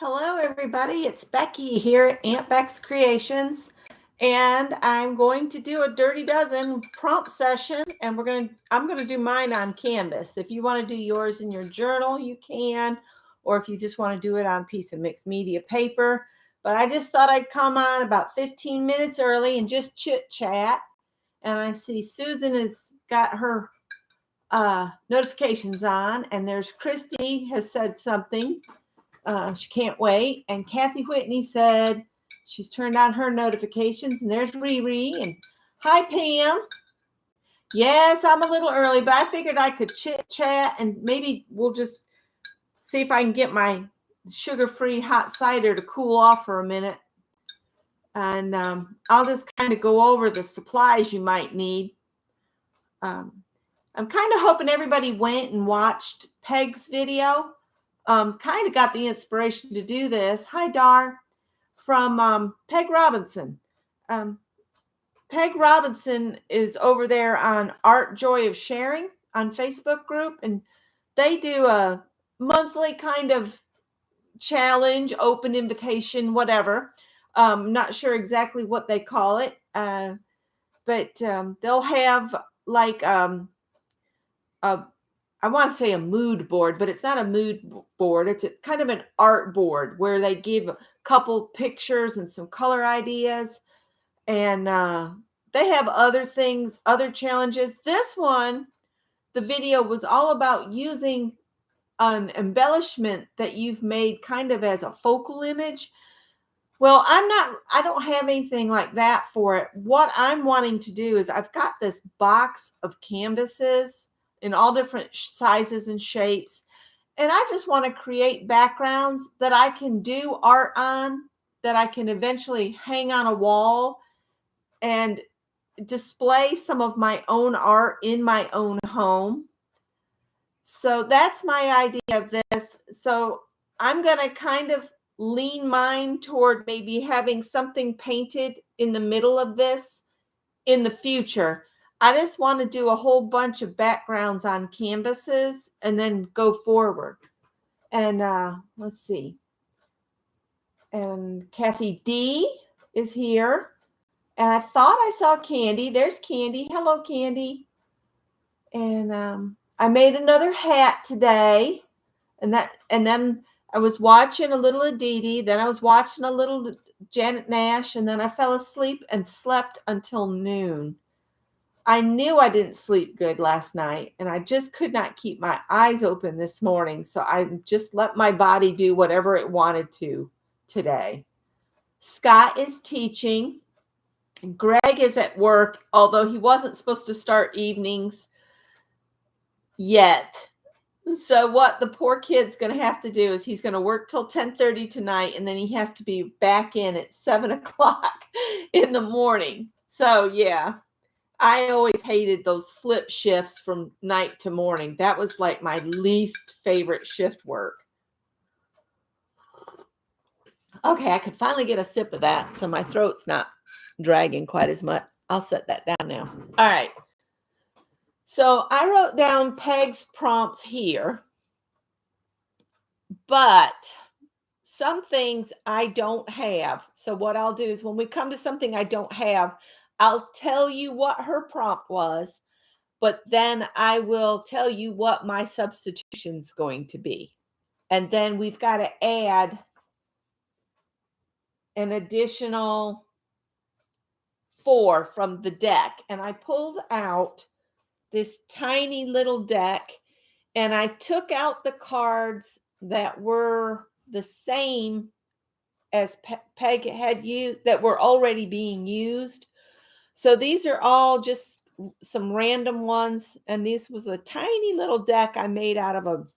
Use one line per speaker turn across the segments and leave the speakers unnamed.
Hello, everybody. It's Becky here at Aunt Beck's Creations, and I'm going to do a Dirty Dozen prompt session, and I'm gonna do mine on canvas. If you want to do yours in your journal, you can, or if you just want to do it on a piece of mixed media paper. But I just thought I'd come on about 15 minutes early and just chit chat. And I see Susan has got her notifications on, and there's Christy has said something. She can't wait. And Kathy Whitney said she's turned on her notifications. And there's Riri. And hi, Pam. Yes, I'm a little early, but I figured I could chit chat and maybe we'll just see if I can get my sugar-free hot cider to cool off for a minute. And I'll just kind of go over the supplies you might need. I'm kind of hoping everybody went and watched Peg's video. Kind of got the inspiration to do this. Hi, Dar, from Peg Robinson. Peg Robinson is over there on Art Joy of Sharing on Facebook group, and they do a monthly kind of challenge, open invitation, whatever. Not sure exactly what they call it, but they'll have like I want to say a mood board, but it's not a mood board. It's kind of an art board where they give a couple pictures and some color ideas. And they have other things, other challenges. This one, the video was all about using an embellishment that you've made kind of as a focal image. Well, I don't have anything like that for it. What I'm wanting to do is I've got this box of canvases in all different sizes and shapes. And I just want to create backgrounds that I can do art on, that I can eventually hang on a wall and display some of my own art in my own home. So that's my idea of this. So I'm going to kind of lean mine toward maybe having something painted in the middle of this in the future. I just want to do a whole bunch of backgrounds on canvases and then go forward. And let's see. And Kathy D is here. And I thought I saw Candy. There's Candy. Hello, Candy. And I made another hat today. And then I was watching a little Aditi. Then I was watching a little Janet Nash. And then I fell asleep and slept until noon. I knew I didn't sleep good last night, and I just could not keep my eyes open this morning. So I just let my body do whatever it wanted to today. Scott is teaching. Greg is at work, although he wasn't supposed to start evenings yet. So what the poor kid's going to have to do is he's going to work till 10:30 tonight, and then he has to be back in at 7 o'clock in the morning. So, yeah. I always hated those flip shifts from night to morning. That was like my least favorite shift work. Okay, I could finally get a sip of that, so my throat's not dragging quite as much. I'll set that down now. All right. So I wrote down Peg's prompts here, but some things I don't have. So what I'll do is when we come to something I don't have, I'll tell you what her prompt was, but then I will tell you what my substitution's going to be. And then we've got to add an additional 4 from the deck. And I pulled out this tiny little deck, and I took out the cards that were the same as Peg had used, that were already being used. So these are all just some random ones. And this was a tiny little deck I made out of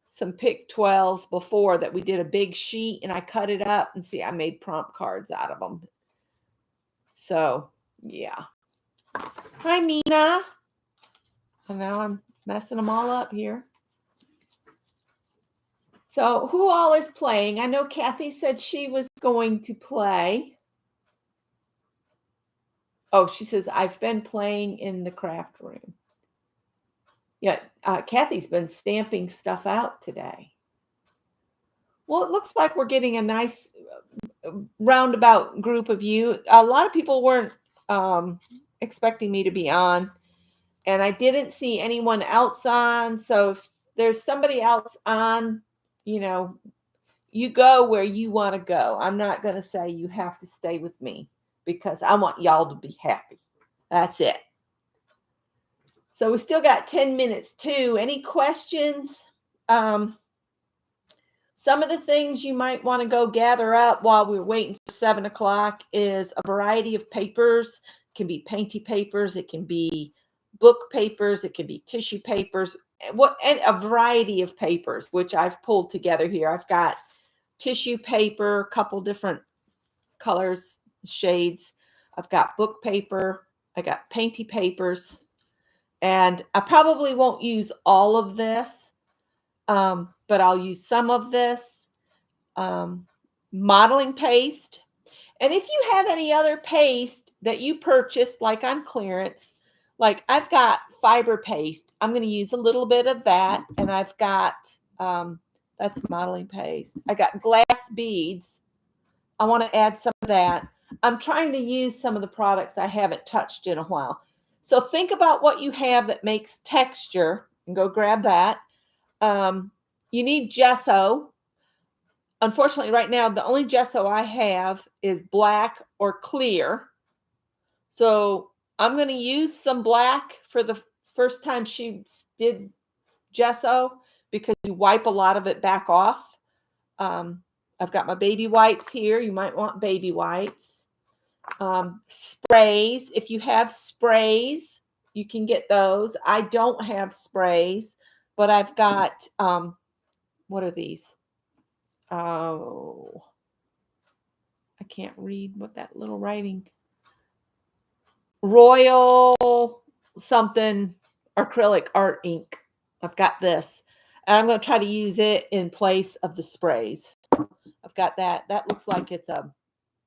some pick 12s before that we did a big sheet, and I cut it up, and see, I made prompt cards out of them. So, yeah. Hi, Mina. And now I'm messing them all up here. So who all is playing? I know Kathy said she was going to play. Oh, she says, I've been playing in the craft room. Yeah, Kathy's been stamping stuff out today. Well, it looks like we're getting a nice roundabout group of you. A lot of people weren't expecting me to be on, and I didn't see anyone else on. So if there's somebody else on, you know, you go where you want to go. I'm not going to say you have to stay with me because I want y'all to be happy. That's it. So we still got 10 minutes too. Any questions? Some of the things you might want to go gather up while we're waiting for 7 o'clock is a variety of papers. It can be painty papers. It can be book papers. It can be tissue papers. And a variety of papers, which I've pulled together here. I've got tissue paper, a couple different colors, shades. I've got book paper. I got painty papers. And I probably won't use all of this, but I'll use some of this. Modeling paste. And if you have any other paste that you purchased, like on clearance, like I've got fiber paste, I'm going to use a little bit of that. And I've got, that's modeling paste. I got glass beads. I want to add some of that. I'm trying to use some of the products I haven't touched in a while. So think about what you have that makes texture and go grab that. You need gesso. Unfortunately, right now, the only gesso I have is black or clear. So I'm going to use some black for the first time she did gesso because you wipe a lot of it back off. I've got my baby wipes here. You might want baby wipes. Sprays. If you have sprays, you can get those. I don't have sprays, but I've got, what are these? Oh, I can't read what that little writing. Royal something acrylic art ink. I've got this. And I'm going to try to use it in place of the sprays. I've got that. That looks like it's a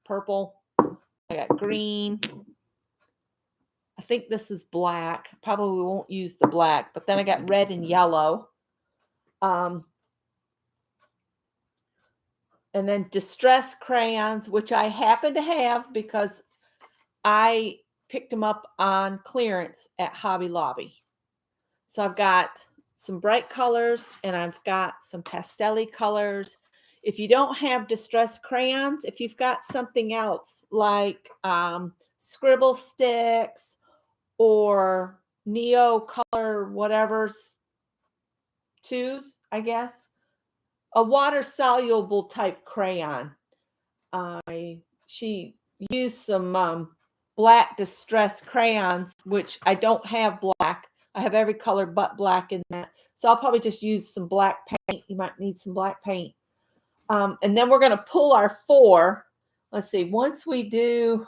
purple. I got green. I think this is black. Probably won't use the black, but then I got red and yellow. And then Distress Crayons, which I happen to have because I picked them up on clearance at Hobby Lobby. So I've got some bright colors and I've got some pastel-y colors. If you don't have Distress Crayons, if you've got something else like scribble sticks or neo color whatever's twos, I guess, a water soluble type crayon. She used some black Distress crayons, which I don't have black. I have every color but black in that. So I'll probably just use some black paint. You might need some black paint. And then we're going to pull our 4. Let's see. Once we do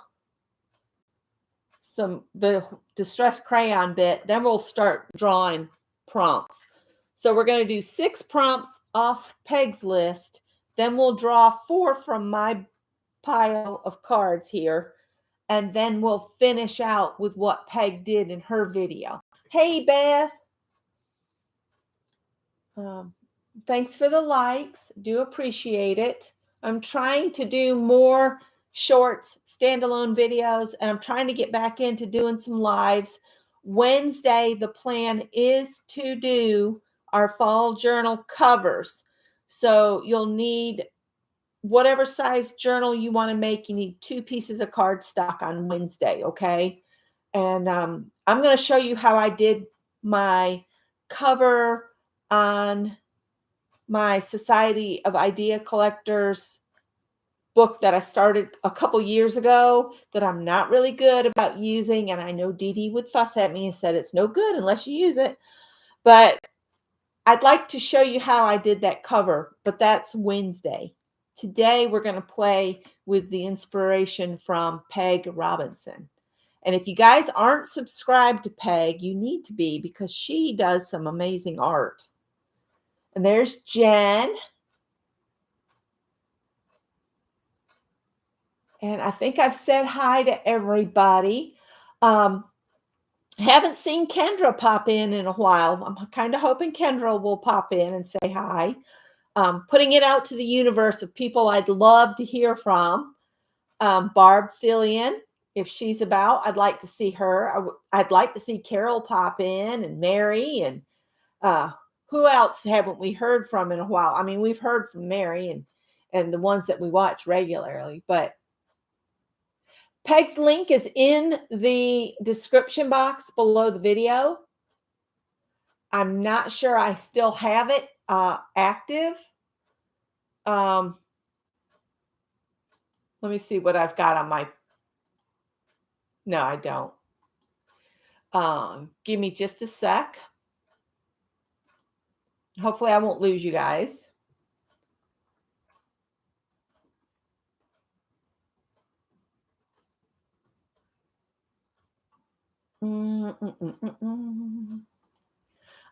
the Distress crayon bit, then we'll start drawing prompts. So we're going to do 6 prompts off Peg's list. Then we'll draw 4 from my pile of cards here. And then we'll finish out with what Peg did in her video. Hey, Beth. Thanks for the likes. Do appreciate it. I'm trying to do more shorts, standalone videos, and I'm trying to get back into doing some lives. Wednesday, the plan is to do our fall journal covers. So you'll need whatever size journal you want to make. You need 2 pieces of cardstock on Wednesday, okay? And I'm going to show you how I did my cover on my Society of Idea Collectors book that I started a couple years ago that I'm not really good about using. And I know Dee Dee would fuss at me and said it's no good unless you use it. But I'd like to show you how I did that cover, but that's Wednesday. Today, we're going to play with the inspiration from Peg Robinson. And if you guys aren't subscribed to Peg, you need to be because she does some amazing art. And there's Jen. And I think I've said hi to everybody. Haven't seen Kendra pop in a while. I'm kind of hoping Kendra will pop in and say hi. putting it out to the universe of people I'd love to hear from. Barb Fillion, if she's about, I'd like to see her. I'd like to see Carol pop in, and Mary, and who else haven't we heard from in a while? I mean, we've heard from Mary and the ones that we watch regularly, but Peg's link is in the description box below the video. I'm not sure I still have it active. Let me see what I've got on my... No, I don't. Give me just a sec. Hopefully I won't lose you guys.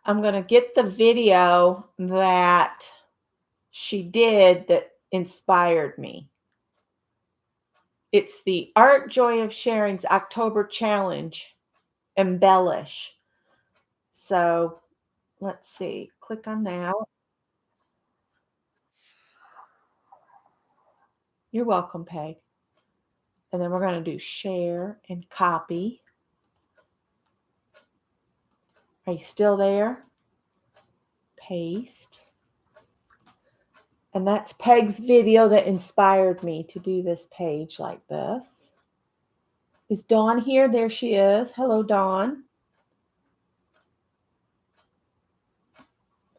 I'm going to get the video that she did that inspired me. It's the Art Joy of Sharing's October Challenge, Embellish. So let's see. Click on that. You're welcome, Peg. And then we're going to do share and copy. Are you still there? Paste. And that's Peg's video that inspired me to do this page like this. Is Dawn here? There she is. Hello, Dawn.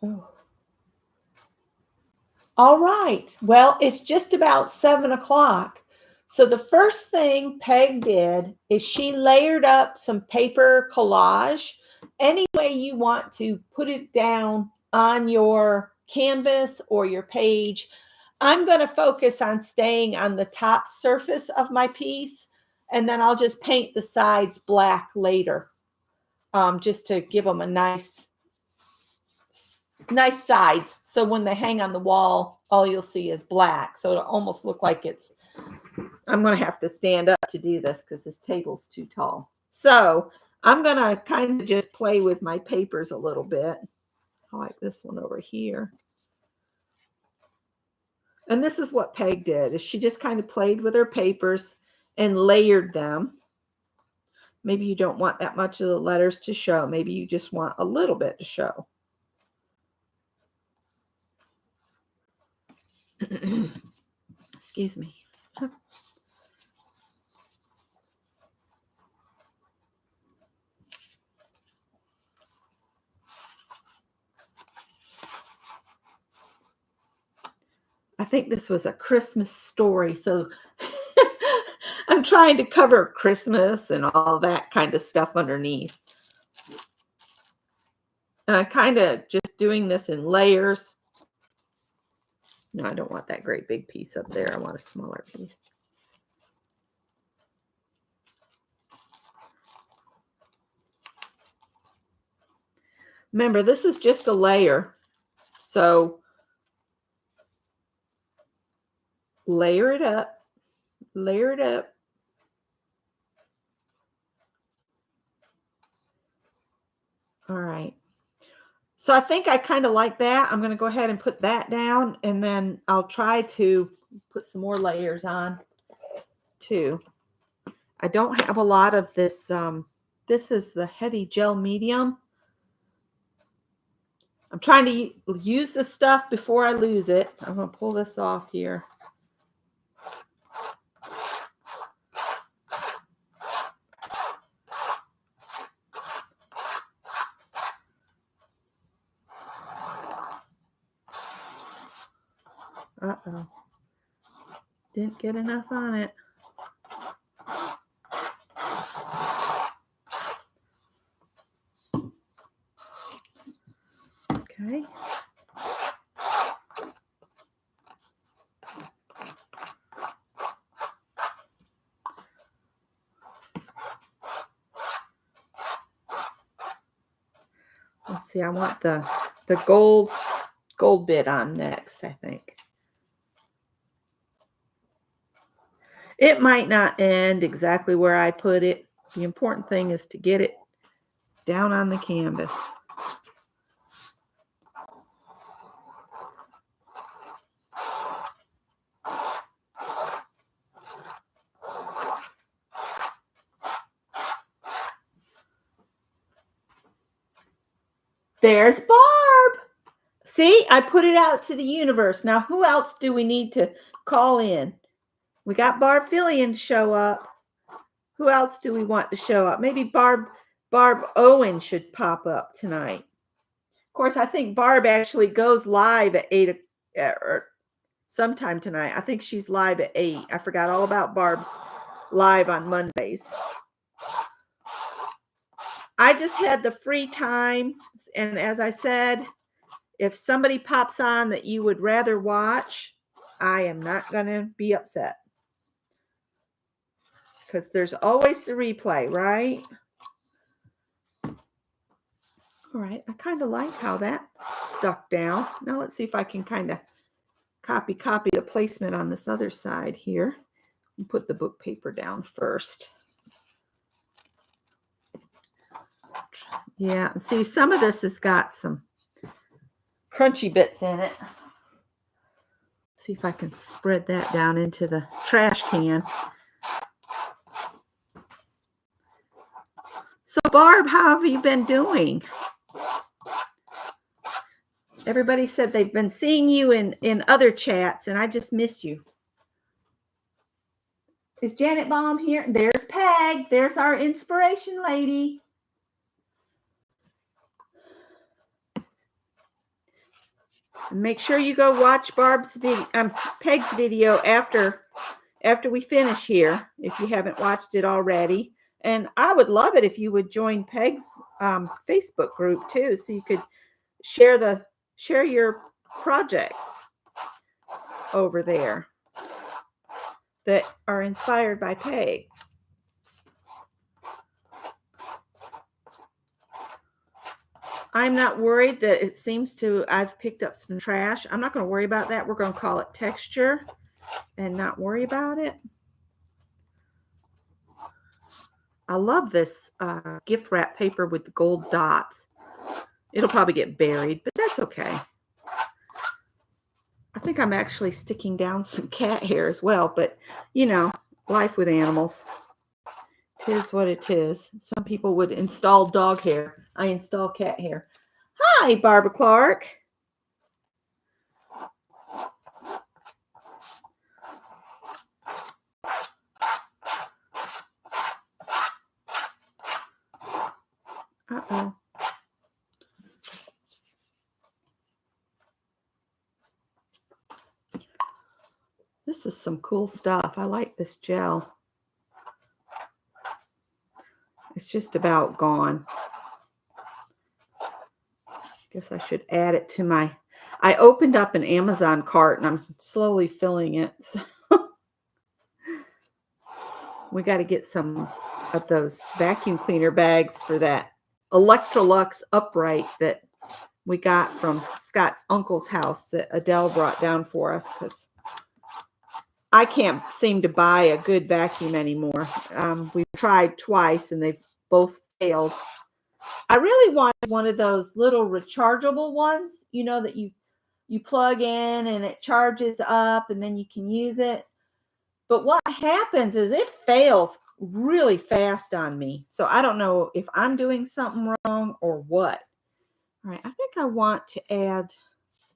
Oh. All right. Well, it's just about 7 o'clock. So the first thing Peg did is she layered up some paper collage. Any way you want to put it down on your canvas or your page. I'm going to focus on staying on the top surface of my piece, and then I'll just paint the sides black later, just to give them a nice sides. So when they hang on the wall, all you'll see is black. So it'll almost look like it's... I'm going to have to stand up to do this because this table's too tall. So I'm going to kind of just play with my papers a little bit. I like this one over here. And this is what Peg did, is she just kind of played with her papers and layered them. Maybe you don't want that much of the letters to show. Maybe you just want a little bit to show. Excuse me. I think this was a Christmas story, so I'm trying to cover Christmas and all that kind of stuff underneath. And I'm kind of just doing this in layers. No, I don't want that great big piece up there. I want a smaller piece. Remember, this is just a layer. So layer it up, layer it up. All right. So I think I kind of like that. I'm going to go ahead and put that down, and then I'll try to put some more layers on too. I don't have a lot of this. This is the heavy gel medium. I'm trying to use this stuff before I lose it. I'm going to pull this off here. Uh-oh. Didn't get enough on it. Okay. Let's see, I want the gold bit on next, I think. It might not end exactly where I put it. The important thing is to get it down on the canvas. There's Barb. See, I put it out to the universe. Now, who else do we need to call in? We got Barb Fillion to show up. Who else do we want to show up? Maybe Barb Owen should pop up tonight. Of course, I think Barb actually goes live at 8 or sometime tonight. I think she's live at 8. I forgot all about Barb's live on Mondays. I just had the free time, and as I said, if somebody pops on that you would rather watch, I am not going to be upset. Because there's always the replay, right? All right, I kind of like how that stuck down. Now let's see if I can kind of copy the placement on this other side here. And put the book paper down first. Yeah, see, some of this has got some crunchy bits in it. See if I can spread that down into the trash can. So, Barb, how have you been doing? Everybody said they've been seeing you in other chats, and I just miss you. Is Janet Baum here? There's Peg. There's our inspiration lady. And make sure you go watch Peg's video after we finish here, if you haven't watched it already. And I would love it if you would join Peg's Facebook group too, so you could share your projects over there that are inspired by Peg. I'm not worried that it seems to, I've picked up some trash. I'm not going to worry about that. We're going to call it texture and not worry about it. I love this gift wrap paper with the gold dots. It'll probably get buried, but that's okay. I think I'm actually sticking down some cat hair as well, but you know, life with animals. Tis what it is. Some people would install dog hair. I install cat hair. Hi, Barbara Clark. Uh-oh. This is some cool stuff. I like this gel. It's just about gone. Guess I should add it to my... I opened up an Amazon cart and I'm slowly filling it. So we got to get some of those vacuum cleaner bags for that Electrolux upright that we got from Scott's uncle's house that Adele brought down for us, because I can't seem to buy a good vacuum anymore. We've tried twice and they've both failed. I really wanted one of those little rechargeable ones, you know, that you plug in and it charges up and then you can use it. But what happens is it fails really fast on me. So I don't know if I'm doing something wrong or what. All right, I think I want to add,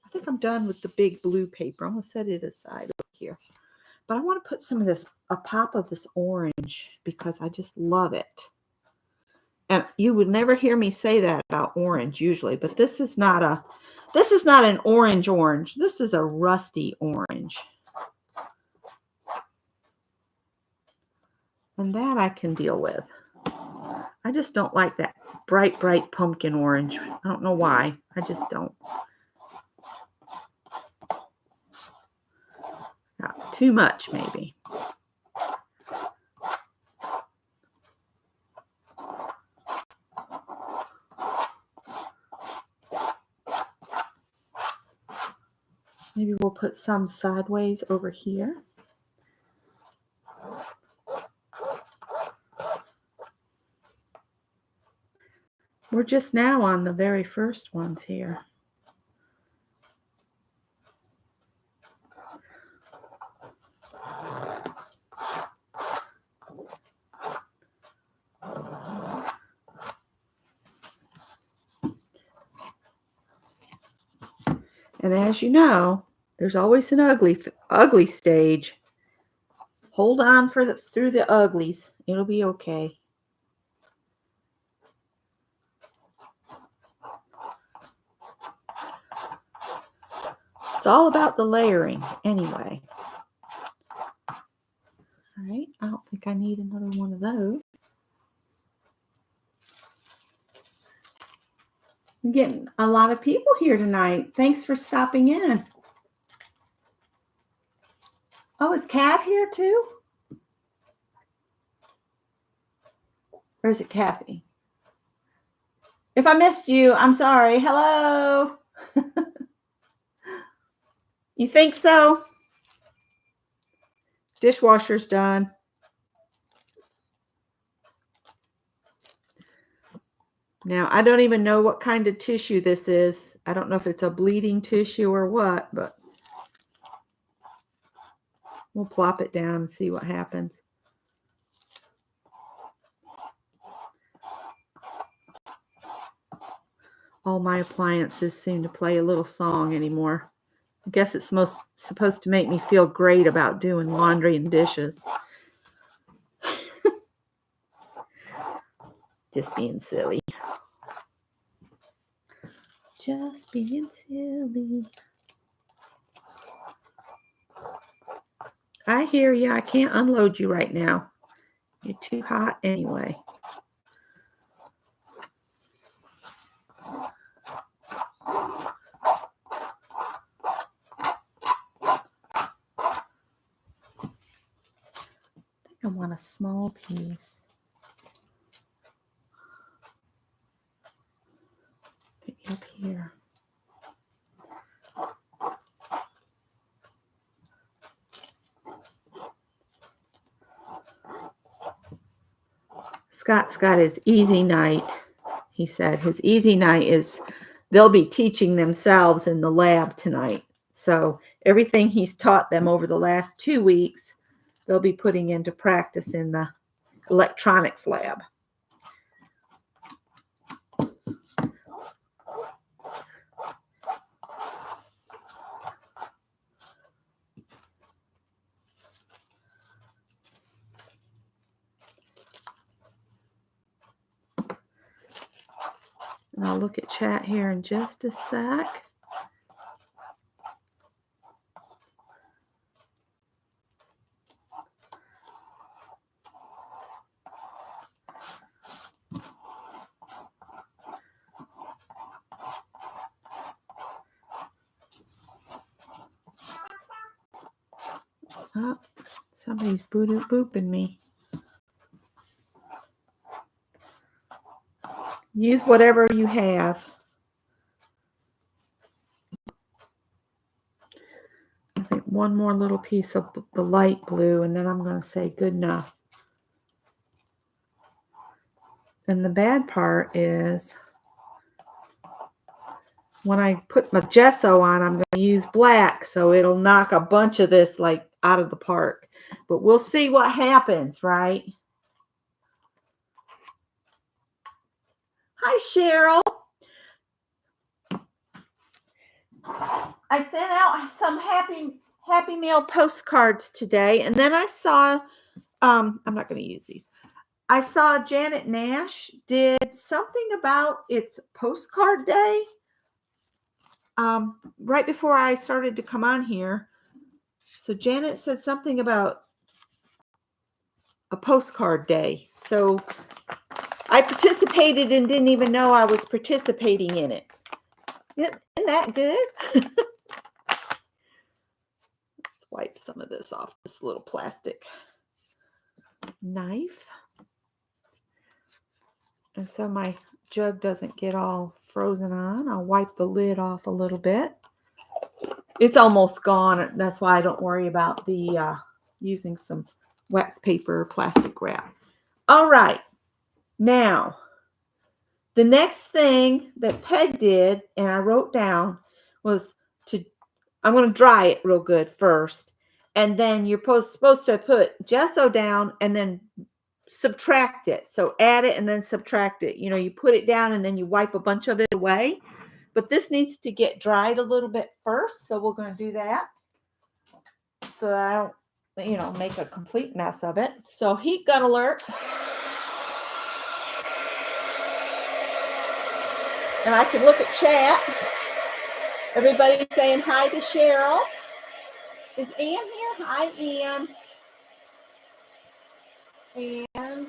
I think I'm done with the big blue paper. I'm going to set it aside over here. But I want to put some of this, a pop of this orange, because I just love it. And you would never hear me say that about orange usually, but this is not an orange. This is a rusty orange. And that I can deal with. I just don't like that bright pumpkin orange. I don't know why. I just don't. Not too much, maybe. Maybe we'll put some sideways over here. We're just now on the very first ones here. And as you know, there's always an ugly stage. Hold on through the uglies. It'll be okay. It's all about the layering anyway. All right, I don't think I need another one of those. I'm getting a lot of people here tonight. Thanks for stopping in. Oh, is Kat here too? Or is it Kathy? If I missed you, I'm sorry. Hello. You think so? Dishwasher's done. Now, I don't even know what kind of tissue this is. I don't know if it's a bleeding tissue or what, but we'll plop it down and see what happens. All my appliances seem to play a little song anymore. I guess it's supposed to make me feel great about doing laundry and dishes. Just being silly. Just being silly. I hear you. I can't unload you right now. You're too hot anyway. I want a small piece. Maybe up here. Scott's got his easy night. He said his easy night is they'll be teaching themselves in the lab tonight. So everything he's taught them over the last 2 weeks, they'll be putting into practice in the electronics lab. And I'll look at chat here in just a sec. Oh, somebody's booping me. Use whatever you have. I think one more little piece of the light blue, and then I'm going to say good enough. And the bad part is when I put my gesso on, I'm going to use black, so it'll knock a bunch of this like out of the park. But we'll see what happens, right? Hi, Cheryl. I sent out some Happy Meal postcards today, and then I saw, I'm not going to use these. I saw Janet Nash did something about its postcard day right before I started to come on here. So Janet said something about a postcard day. So I participated and didn't even know I was participating in it. Isn't that good? Let's wipe some of this off this little plastic knife. And so my jug doesn't get all frozen on. I'll wipe the lid off a little bit. It's almost gone. That's why I don't worry about the using some wax paper or plastic wrap. All right. Now, the next thing that Peg did, and I wrote down, was I'm going to dry it real good first. And then you're supposed to put gesso down and then subtract it. So add it and then subtract it. You know, you put it down and then you wipe a bunch of it away. But this needs to get dried a little bit first, so we're going to do that so that I don't, make a complete mess of it. So heat gun alert. And I can look at chat. Everybody's saying hi to Cheryl. Is Ann here? Hi, Ann. And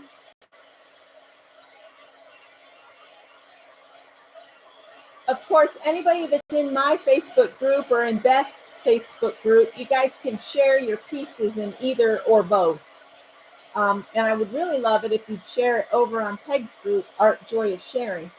of course, anybody that's in my Facebook group or in Beth's Facebook group, you guys can share your pieces in either or both. And I would really love it if you'd share it over on Peg's group, Art Joy of Sharing.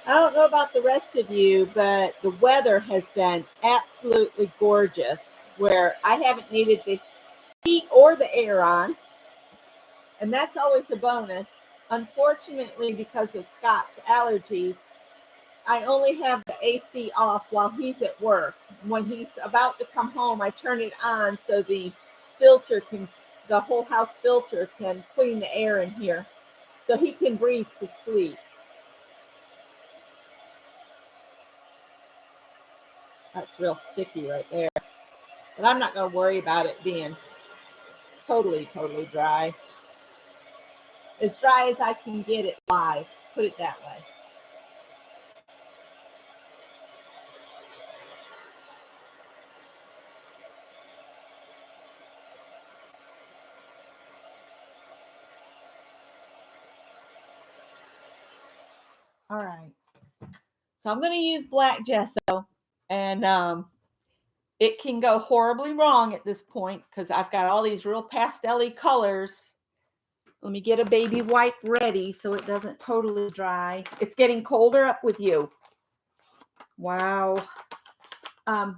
I don't know about the rest of you, but the weather has been absolutely gorgeous, where I haven't needed the heat or the air on. And that's always a bonus. Unfortunately, because of Scott's allergies, I only have the AC off while he's at work. When he's about to come home, I turn it on so the whole house filter can clean the air in here so he can breathe to sleep. That's real sticky right there. But I'm not going to worry about it being totally dry. As dry as I can get it live, put it that way. All right. So I'm going to use black gesso, and it can go horribly wrong at this point because I've got all these real pastel-y colors. Let me get a baby wipe ready so it doesn't totally dry. It's getting colder up with you. Wow. I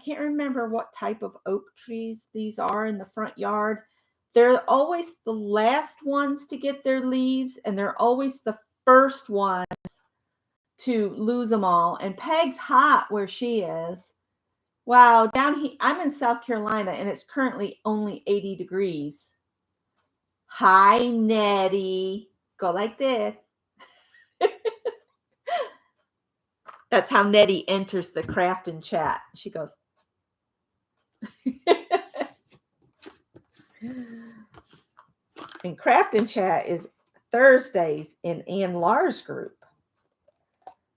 can't remember what type of oak trees these are in the front yard. They're always the last ones to get their leaves, and they're always the first ones to lose them all. And Peg's hot where she is. Wow, down here, I'm in South Carolina, and it's currently only 80 degrees. Hi, Nettie. Go like this. That's how Nettie enters the crafting chat. She goes. And crafting chat is Thursdays in Ann Lars group.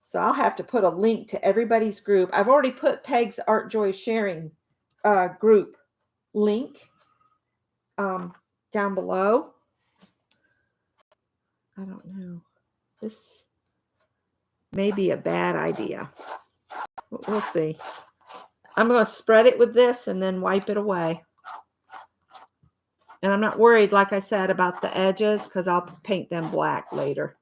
So I'll have to put a link to everybody's group. I've already put Peg's Art Joy Sharing group link down below. I don't know. This may be a bad idea. We'll see. I'm going to spread it with this and then wipe it away. And I'm not worried, like I said, about the edges because I'll paint them black later.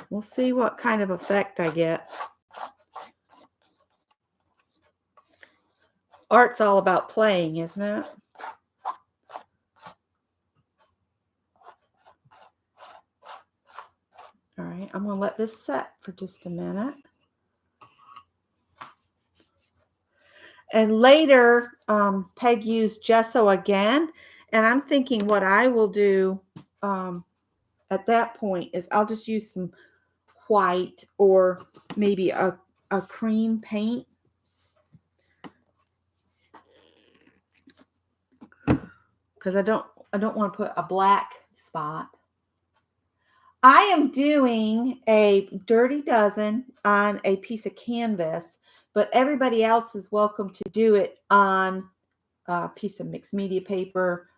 We'll see what kind of effect I get. Art's all about playing, isn't it? All right, I'm going to let this set for just a minute. And later, Peg used gesso again. And I'm thinking what I will do at that point is I'll just use some white or maybe a cream paint. Because I don't want to put a black spot. I am doing a dirty dozen on a piece of canvas, but everybody else is welcome to do it on a piece of mixed media paper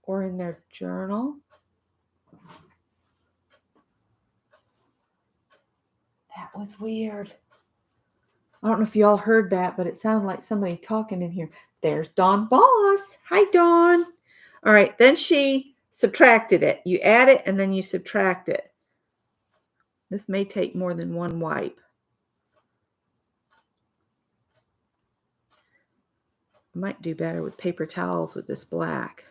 or in their journal. That was weird. I don't know if you all heard that, but it sounded like somebody talking in here. There's Dawn Boss. Hi, Dawn. All right, then she subtracted it. You add it and then you subtract it. This may take more than one wipe. I might do better with paper towels with this black.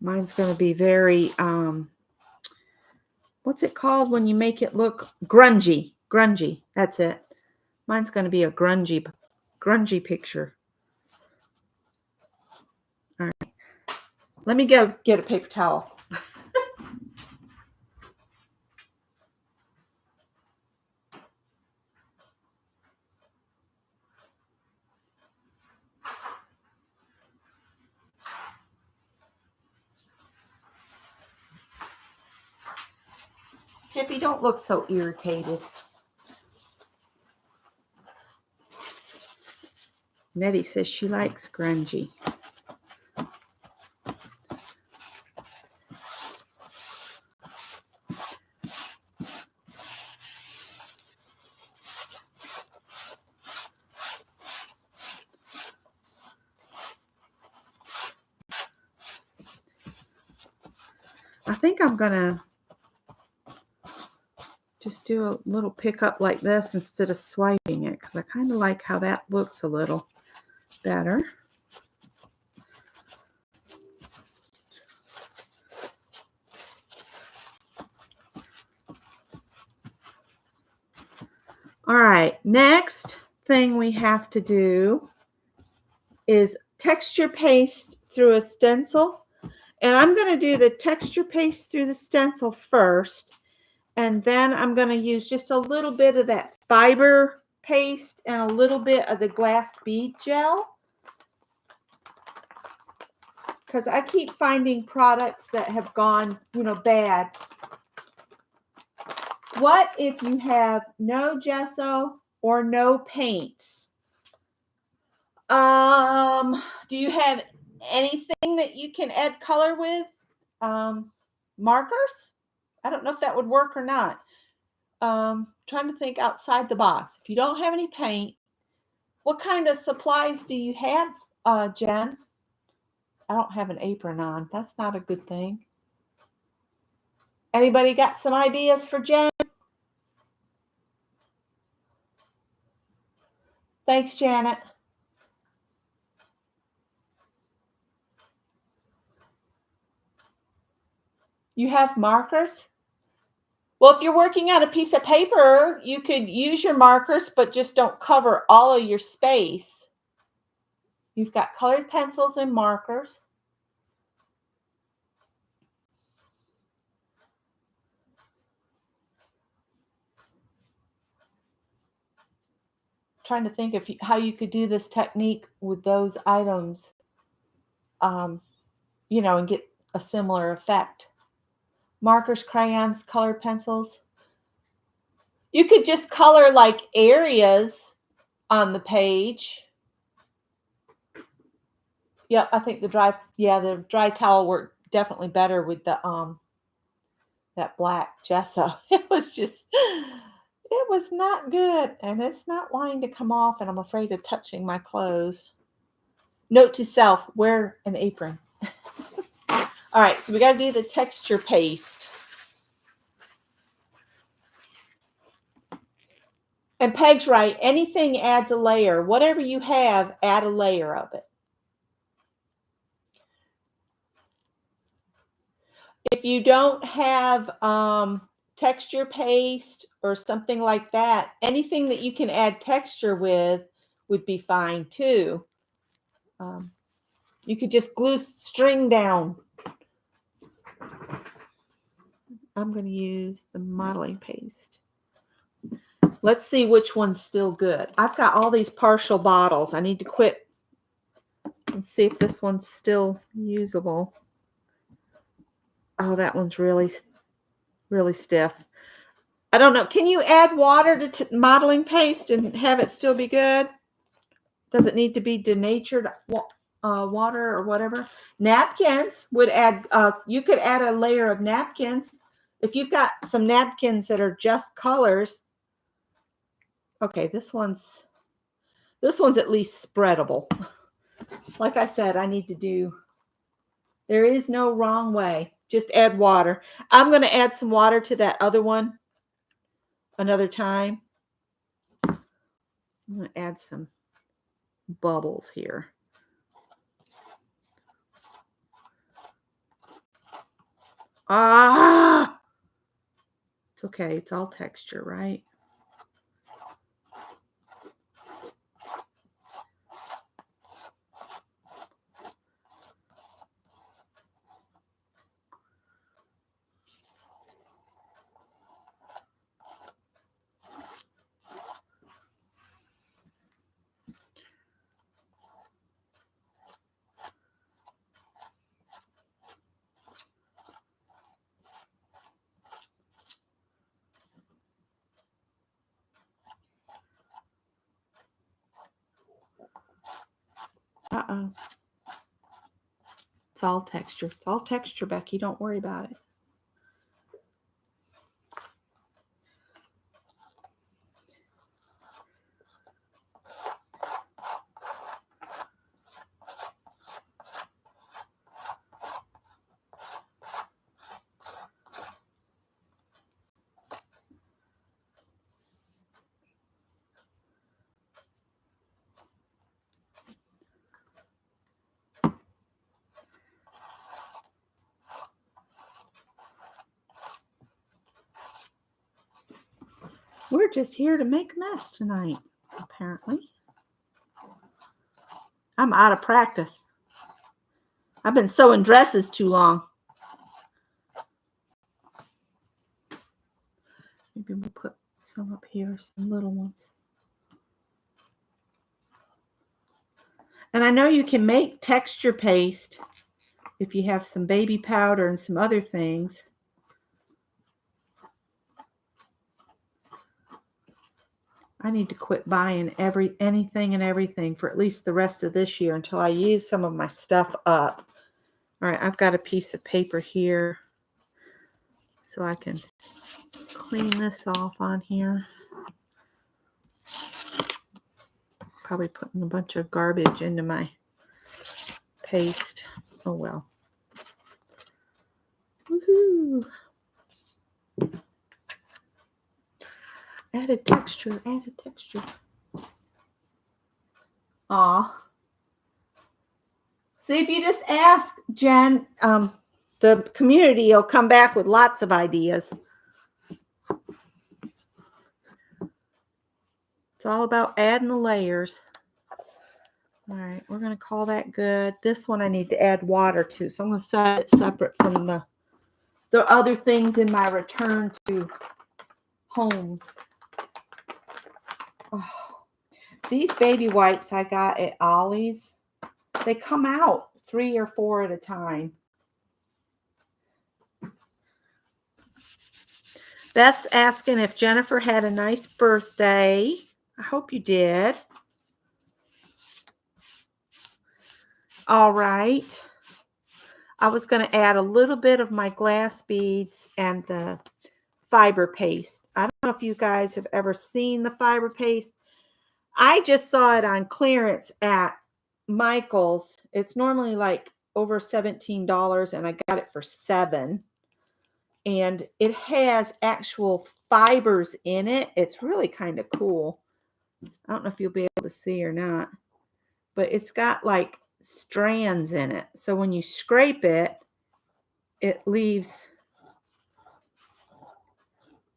Mine's going to be very, what's it called when you make it look grungy? Grungy, that's it. Mine's going to be a grungy picture. All right. Let me go get a paper towel. Tippy, don't look so irritated. Nettie says she likes grungy. I think I'm going to just do a little pickup like this instead of swiping it because I kind of like how that looks a little better. All right, next thing we have to do is texture paste through a stencil. And I'm going to do the texture paste through the stencil first. And then I'm going to use just a little bit of that fiber paste and a little bit of the glass bead gel. Because I keep finding products that have gone, bad. What if you have no gesso or no paints? Do you have anything that you can add color with? Markers? I don't know if that would work or not. Trying to think outside the box. If you don't have any paint, what kind of supplies do you have, Jen? I don't have an apron on. That's not a good thing. Anybody got some ideas for Jen? Thanks, Janet. You have markers? Well, if you're working on a piece of paper, you could use your markers, but just don't cover all of your space. You've got colored pencils and markers. Trying to think of how you could do this technique with those items, and get a similar effect. Markers, crayons, colored pencils. You could just color like areas on the page. Yep, I think the dry towel worked definitely better with the that black gesso. It was not good, and it's not wanting to come off, and I'm afraid of touching my clothes. Note to self, wear an apron. All right, so we got to do the texture paste. And Peg's right, anything adds a layer. Whatever you have, add a layer of it. If you don't have texture paste or something like that, anything that you can add texture with would be fine too. You could just glue string down. I'm going to use the modeling paste. Let's see which one's still good. I've got all these partial bottles. I need to quit and see if this one's still usable. Oh, that one's really, really stiff. I don't know. Can you add water to modeling paste and have it still be good? Does it need to be denatured water or whatever? Napkins would add, you could add a layer of napkins. If you've got some napkins that are just colors. Okay, this one's at least spreadable. Like I said, there is no wrong way. Just add water. I'm going to add some water to that other one another time. I'm going to add some bubbles here. Ah! It's okay. It's all texture, right? Uh-oh. It's all texture. It's all texture, Becky. Don't worry about it. We're just here to make a mess tonight, apparently. I'm out of practice. I've been sewing dresses too long. Maybe we'll put some up here, some little ones. And I know you can make texture paste if you have some baby powder and some other things. I need to quit buying anything and everything for at least the rest of this year until I use some of my stuff up. All right, I've got a piece of paper here so I can clean this off on here. Probably putting a bunch of garbage into my paste. Oh well. Woohoo! Added texture, added texture. Aw. See, if you just ask Jen, the community will come back with lots of ideas. It's all about adding the layers. All right, we're going to call that good. This one I need to add water to, so I'm going to set it separate from the other things in my return to homes. Oh, these baby wipes I got at Ollie's, they come out 3 or 4 at a time. Beth's asking if Jennifer had a nice birthday. I hope you did. All right. I was going to add a little bit of my glass beads and the fiber paste. I don't know if you guys have ever seen the fiber paste. I just saw it on clearance at Michael's. It's normally like over $17 and I got it for $7. And it has actual fibers in it. It's really kind of cool. I don't know if you'll be able to see or not, but it's got like strands in it. So when you scrape it, it leaves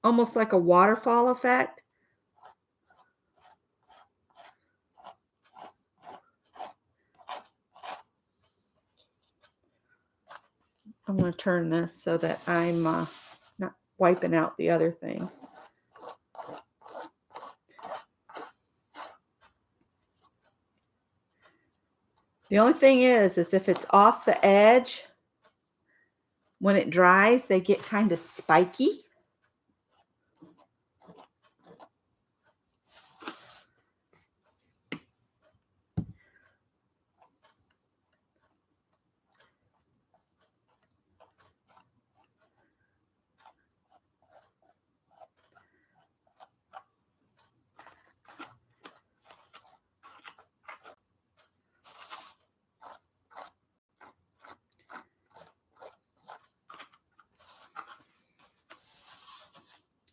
almost like a waterfall effect. I'm going to turn this so that I'm not wiping out the other things. The only thing is if it's off the edge, when it dries, they get kind of spiky.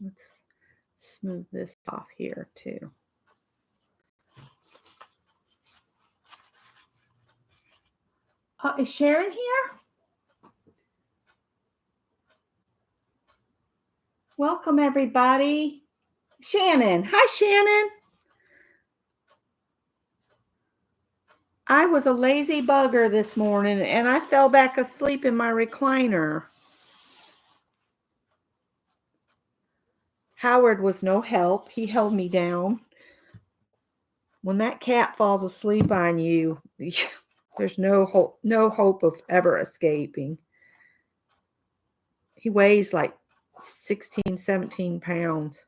Let's smooth this off here too. Is Sharon here? Welcome, everybody. Shannon. Hi, Shannon. I was a lazy bugger this morning, and I fell back asleep in my recliner. Howard was no help. He held me down. When that cat falls asleep on you, there's no hope of ever escaping. He weighs like 16, 17 pounds.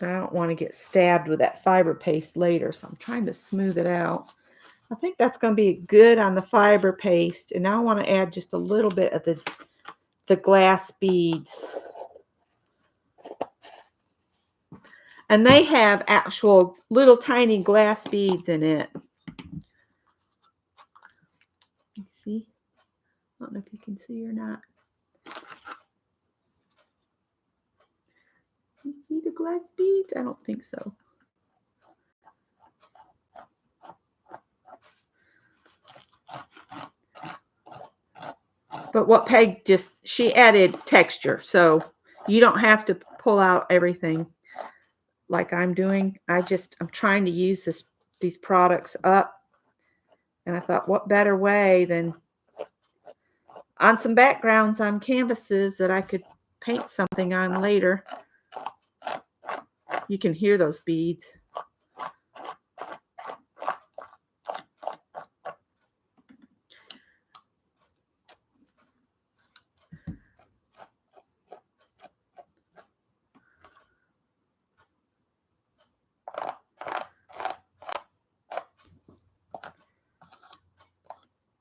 I don't want to get stabbed with that fiber paste later, so I'm trying to smooth it out. I think that's going to be good on the fiber paste, and now I want to add just a little bit of the glass beads. And they have actual little tiny glass beads in it. You see? I don't know if you can see or not. You see the glass beads? I don't think so. But what Peg she added texture. So you don't have to pull out everything like I'm doing. I'm trying to use these products up. And I thought, what better way than on some backgrounds on canvases that I could paint something on later. You can hear those beads.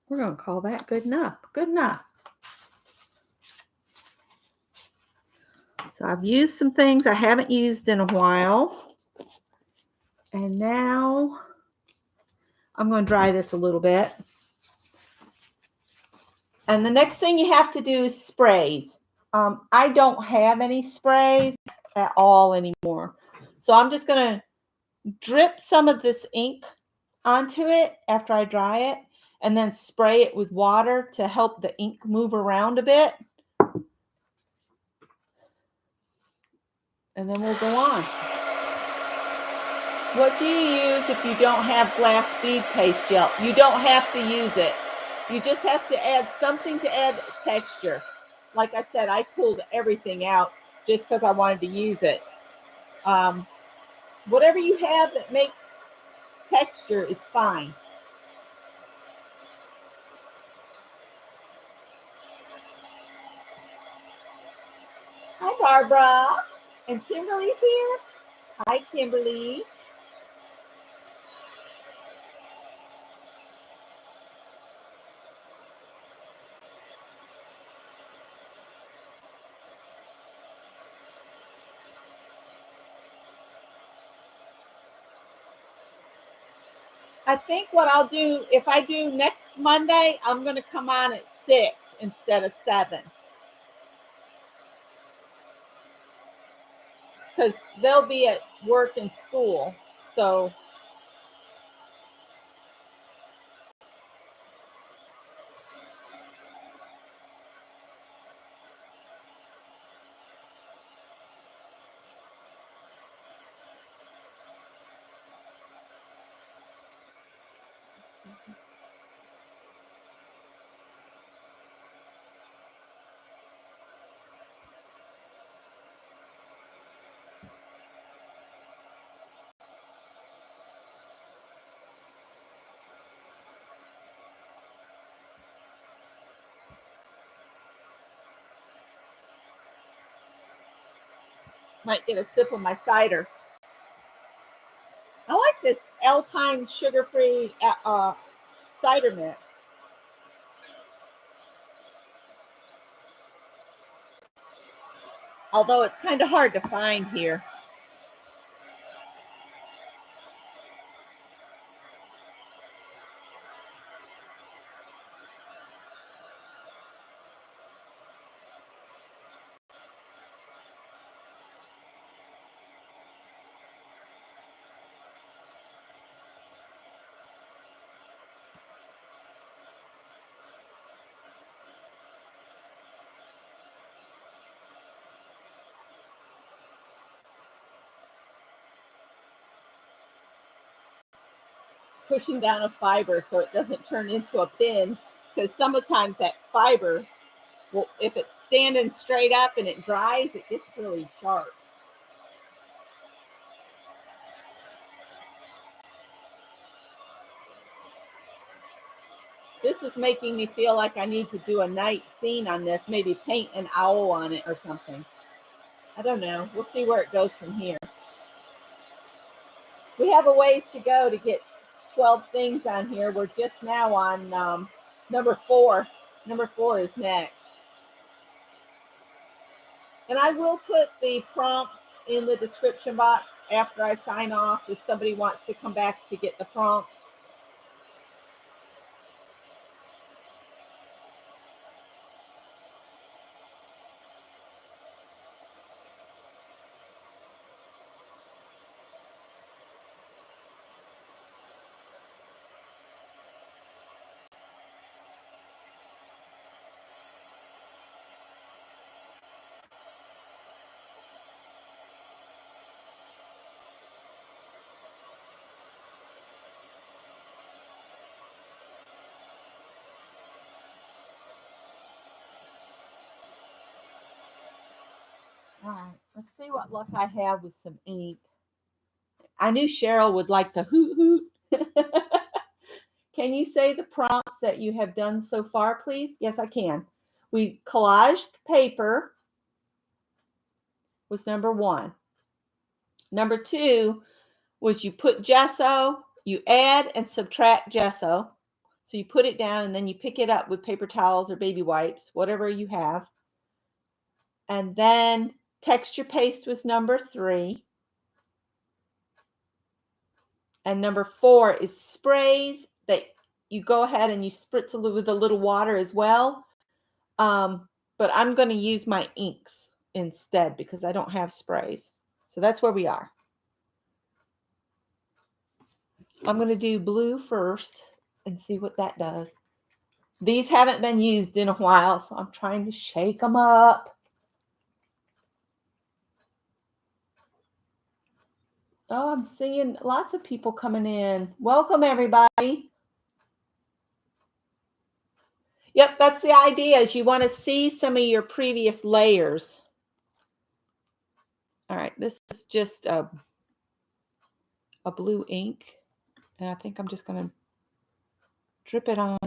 We're going to call that good enough. Good enough. So I've used some things I haven't used in a while. And now I'm going to dry this a little bit. And the next thing you have to do is sprays. I don't have any sprays at all anymore. So I'm just going to drip some of this ink onto it after I dry it, and then spray it with water to help the ink move around a bit. And then we'll go on. What do you use if you don't have glass bead paste gel? You don't have to use it. You just have to add something to add texture. Like I said, I pulled everything out just because I wanted to use it. Whatever you have that makes texture is fine. Hi, Barbara. And Kimberly's here. Hi, Kimberly. I think what I'll do, if I do next Monday, I'm going to come on at 6 instead of 7. Because they'll be at work and school. So Might get a sip of my cider. I like this Alpine sugar-free cider mix. Although it's kind of hard to find here. Pushing down a fiber so it doesn't turn into a pin, because sometimes that fiber, well, if it's standing straight up and it dries, it gets really sharp. This is making me feel like I need to do a night scene on this, maybe paint an owl on it or something. I don't know. We'll see where it goes from here. We have a ways to go to get 12 things on here. We're just now on number 4. Number 4 is next. And I will put the prompts in the description box after I sign off if somebody wants to come back to get the prompts. All right, let's see what luck I have with some ink. I knew Cheryl would like the hoot hoot. Can you say the prompts that you have done so far, please? Yes, I can. We collaged paper was number 1. Number 2 was you put gesso, you add and subtract gesso. So you put it down and then you pick it up with paper towels or baby wipes, whatever you have. And then texture paste was number 3. And number 4 is sprays that you go ahead and you spritz with a little water as well. But I'm going to use my inks instead because I don't have sprays. So that's where we are. I'm going to do blue first and see what that does. These haven't been used in a while, so I'm trying to shake them up. Oh, I'm seeing lots of people coming in. Welcome, everybody. Yep, that's the idea, is you want to see some of your previous layers. All right, this is just a blue ink, and I think I'm just going to drip it on.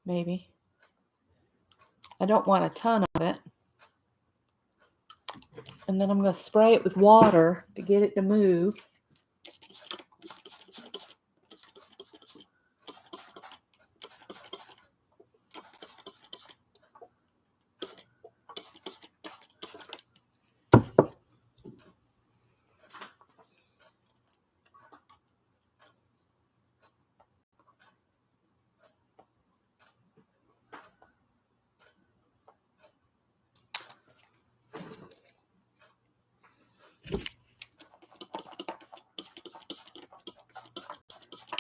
Maybe. I don't want a ton of it. And then I'm going to spray it with water to get it to move.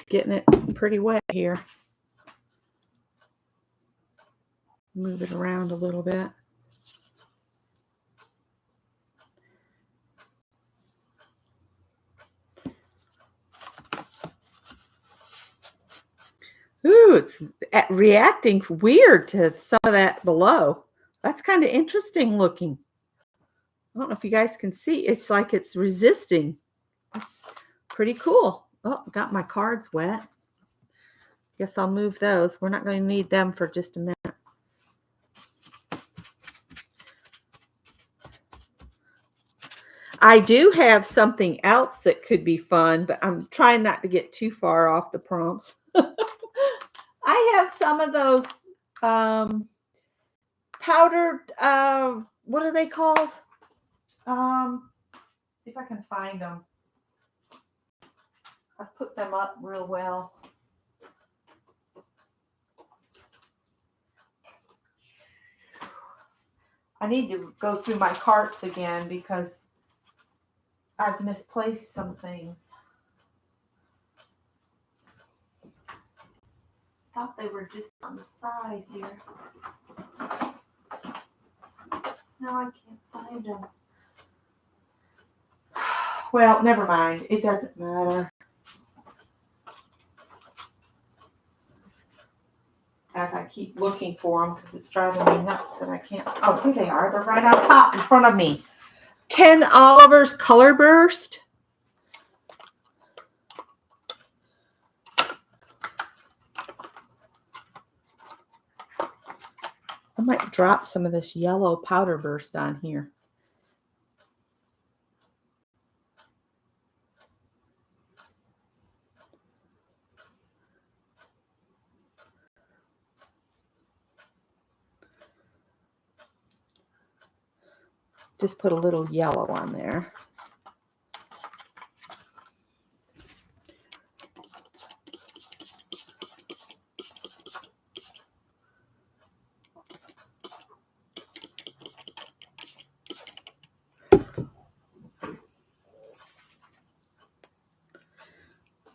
Getting it pretty wet here. Move it around a little bit. Ooh, it's reacting weird to some of that below. That's kind of interesting looking. I don't know if you guys can see. It's like it's resisting. It's pretty cool. Oh, got my cards wet. Guess I'll move those. We're not going to need them for just a minute. I do have something else that could be fun, but I'm trying not to get too far off the prompts. I have some of those powdered, what are they called? See if I can find them. I put them up real well. I need to go through my carts again because I've misplaced some things. Thought they were just on the side here. No, I can't find them. Well, never mind. It doesn't matter. As I keep looking for them because it's driving me nuts and I can't. Oh, here they are. They're right on top in front of me. Ken Oliver's Color Burst. I might drop some of this yellow powder burst on here. Just put a little yellow on there.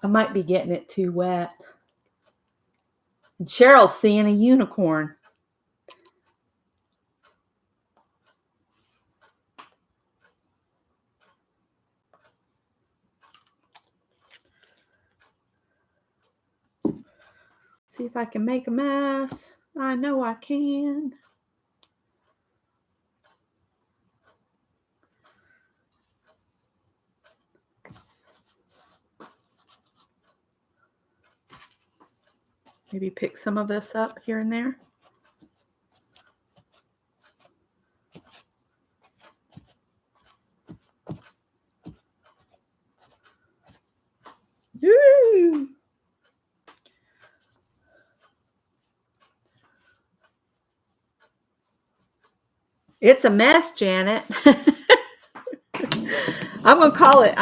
I might be getting it too wet. And Cheryl's seeing a unicorn. See if I can make a mess. I know I can. Maybe pick some of this up here and there. Woo! It's a mess, Janet. I'm going to call it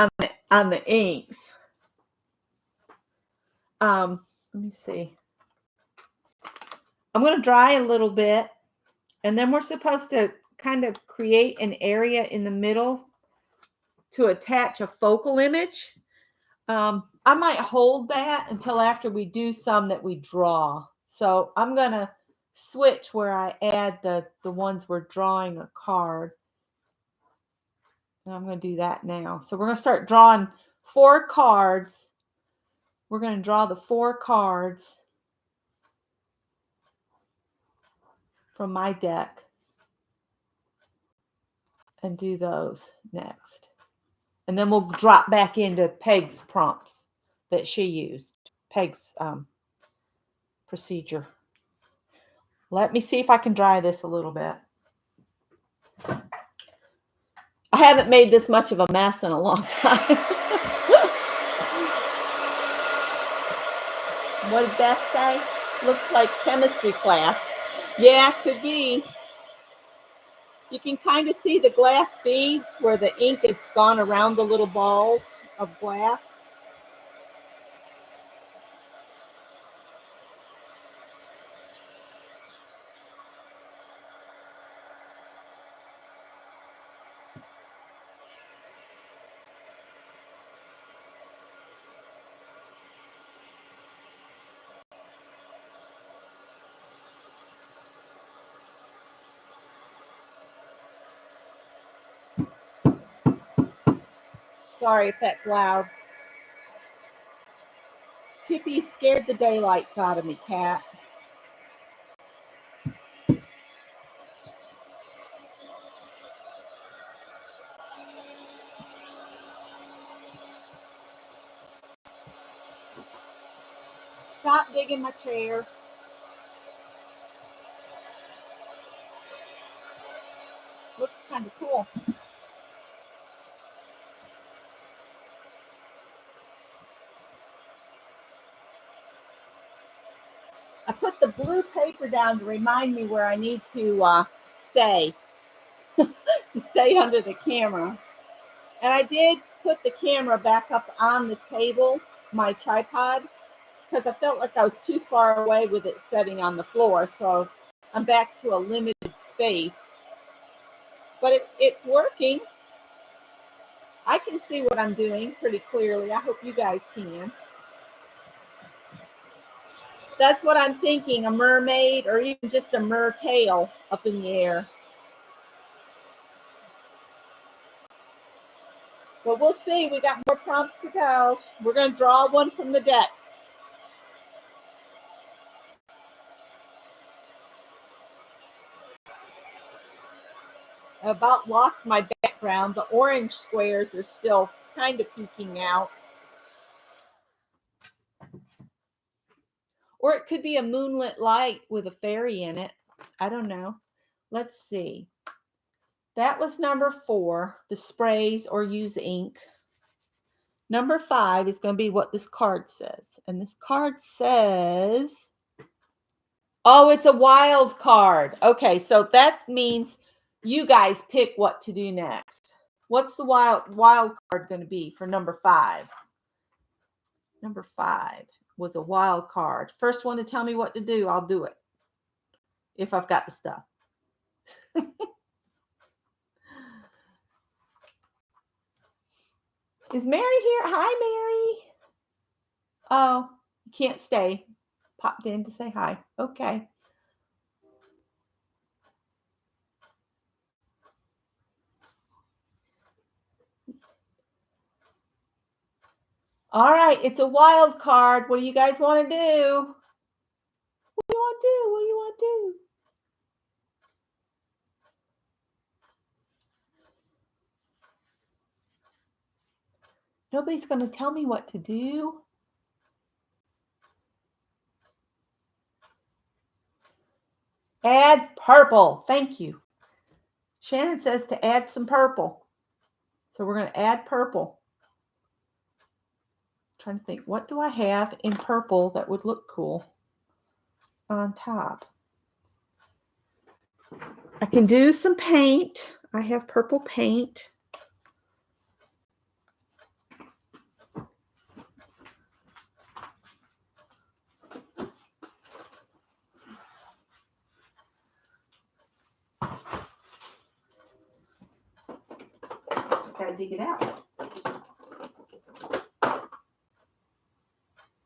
on the inks. Let me see. I'm going to dry a little bit, and then we're supposed to kind of create an area in the middle to attach a focal image. I might hold that until after we do some that we draw. So I'm going to switch where I add the ones we're drawing a card. And I'm going to do that now. So we're going to start drawing 4 cards. We're going to draw the 4 cards from my deck and do those next. And then we'll drop back into Peg's prompts that she used. Peg's procedure. Let me see if I can dry this a little bit. I haven't made this much of a mess in a long time. What did Beth say? Looks like chemistry class. Yeah, could be. You can kind of see the glass beads where the ink has gone around the little balls of glass. Sorry if that's loud. Tippy scared the daylights out of me, cat. Stop digging my chair. Looks kind of cool. I put the blue paper down to remind me where I need to stay, to stay under the camera. And I did put the camera back up on the table, my tripod, because I felt like I was too far away with it setting on the floor. So I'm back to a limited space. But it's working. I can see what I'm doing pretty clearly. I hope you guys can. That's what I'm thinking, a mermaid or even just a mer tail up in the air. But we'll see. We got more prompts to go. We're going to draw one from the deck. I about lost my background. The orange squares are still kind of peeking out. Or it could be a moonlit light with a fairy in it. I don't know. Let's see. That was number 4, the sprays or use ink. Number 5 is going to be what this card says. And this card says, oh, it's a wild card. Okay, so that means you guys pick what to do next. What's the wild card going to be for number 5? Number 5 was a wild card. First one to tell me what to do, I'll do it. If I've got the stuff. Is Mary here? Hi, Mary. Oh, you can't stay. Popped in to say hi. Okay. All right, it's a wild card. What do you guys want to do? What do you want to do? What do you want to do? Nobody's going to tell me what to do. Add purple. Thank you. Shannon says to add some purple. So we're going to add purple. I'm trying to think, what do I have in purple that would look cool on top? I can do some paint. I have purple paint. Just gotta dig it out.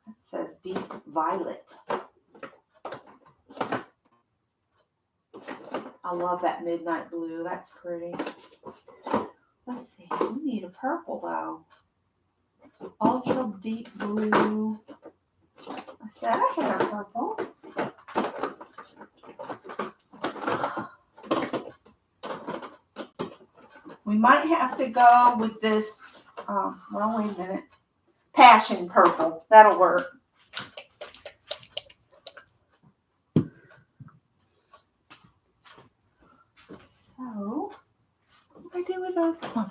It says deep violet. I love that midnight blue. That's pretty. Let's see. We need a purple though. Ultra deep blue. I said I had a purple. We might have to go with this. Well, wait a minute. Passion purple. That'll work. So, what do I do with those? Oh.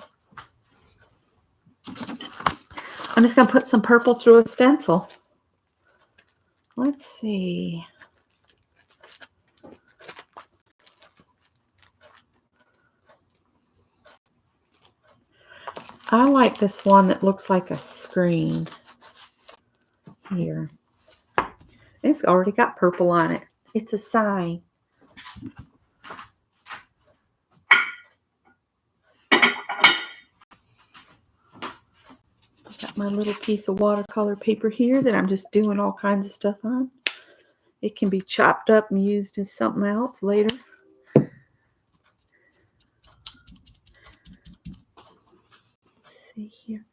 I'm just going to put some purple through a stencil. Let's see. I like this one that looks like a screen here. It's already got purple on it. It's a sign. Got my little piece of watercolor paper here that I'm just doing all kinds of stuff on. It can be chopped up and used as something else later. Let's see here.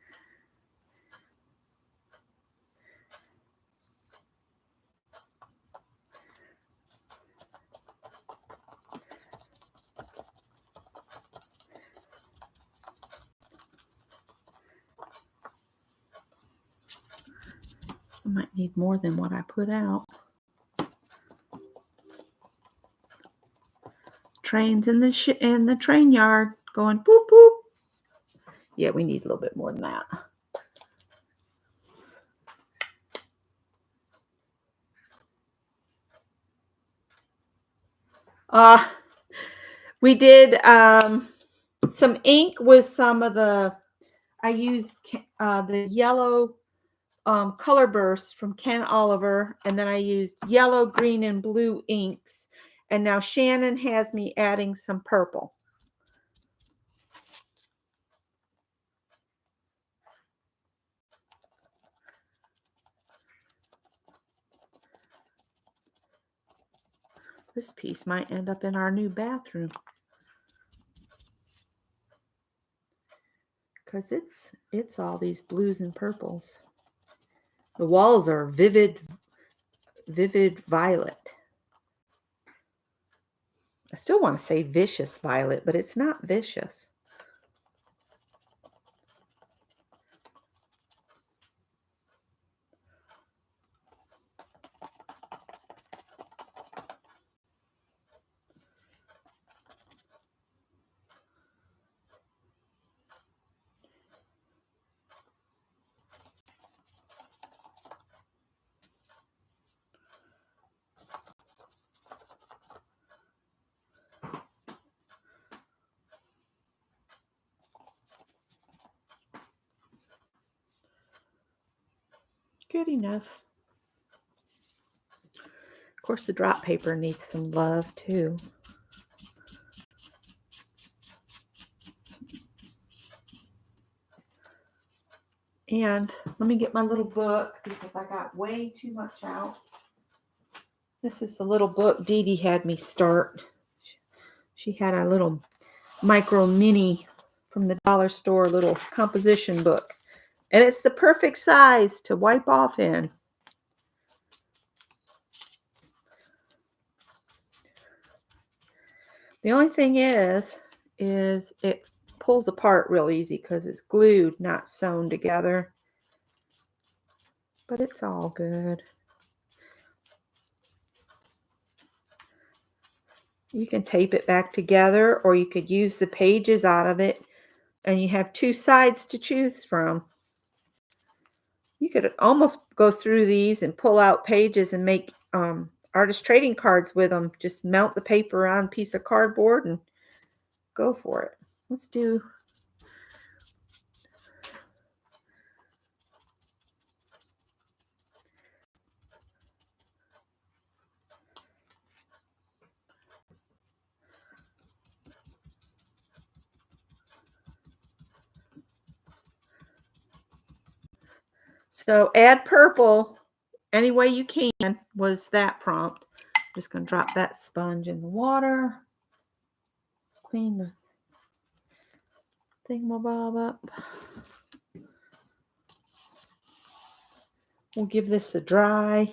I might need more than what I put out. Trains in the train yard going boop boop. Yeah, we need a little bit more than that. Uh, we did some ink with some of the, I used the yellow color bursts from Ken Oliver, and then I used yellow, green, and blue inks. And now Shannon has me adding some purple. This piece might end up in our new bathroom because it's all these blues and purples. The walls are vivid violet. I still want to say vicious violet, but it's not vicious. Good enough. Of course, the drop paper needs some love too. And let me get my little book because I got way too much out. This is the little book Dee Dee had me start. She had a little micro mini from the dollar store little composition book. And it's the perfect size to wipe off in. The only thing is it pulls apart real easy because it's glued, not sewn together. But it's all good. You can tape it back together, or you could use the pages out of it, and you have two sides to choose from. You could almost go through these and pull out pages and make artist trading cards with them. Just mount the paper on a piece of cardboard and go for it. Let's do so add purple any way you can was that prompt. I'm just going to drop that sponge in the water. Clean the thingamabob up. We'll give this a dry.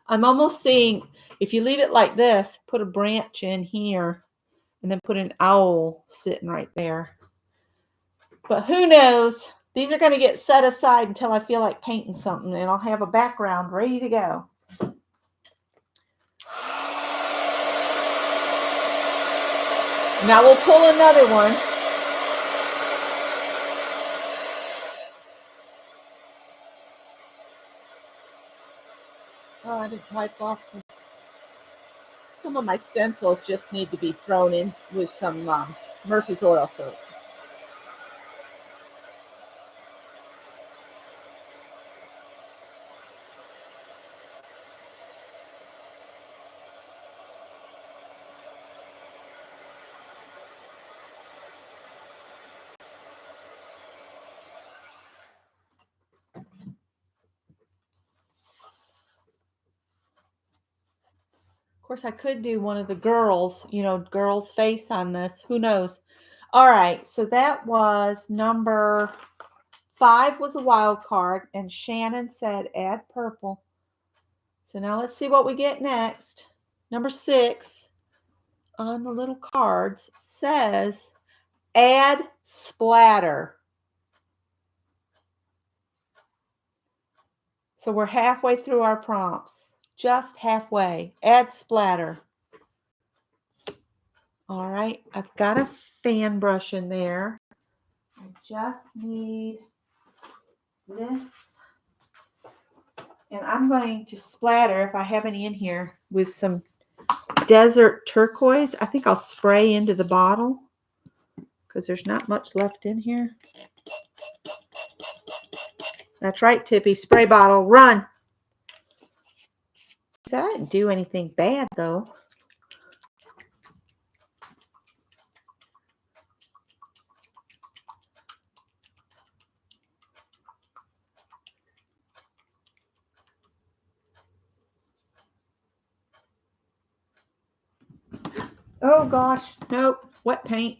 I'm almost seeing, if you leave it like this, put a branch in here, and then put an owl sitting right there. But who knows? These are going to get set aside until I feel like painting something, and I'll have a background ready to go. Now we'll pull another one. Oh, I didn't wipe off. Some of my stencils just need to be thrown in with some Murphy's oil soap. Of course, I could do one of the girls, girl's face on this. Who knows? All right, so that was number 5 was a wild card, and Shannon said add purple. So now let's see what we get next. Number 6 on the little cards says add splatter. So we're halfway through our prompts. Just halfway. Add splatter. All right, I've got a fan brush in there. I just need this. And I'm going to splatter, if I have any in here, with some desert turquoise. I think I'll spray into the bottle because there's not much left in here. That's right, Tippy. Spray bottle, run. I didn't do anything bad, though. Oh, gosh. Nope. Wet paint.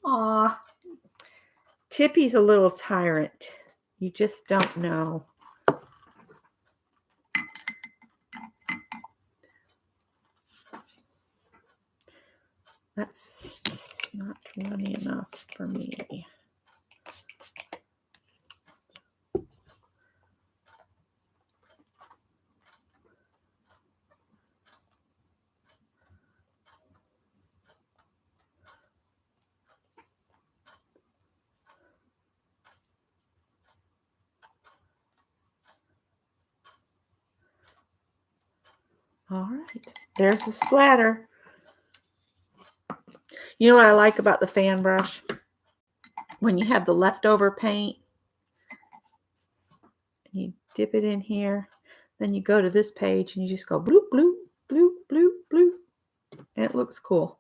Aw. Tippy's a little tyrant. You just don't know. That's not runny enough for me. All right, there's the splatter. You know what I like about the fan brush? When you have the leftover paint, you dip it in here, then you go to this page and you just go bloop, bloop, bloop, bloop, bloop, and it looks cool.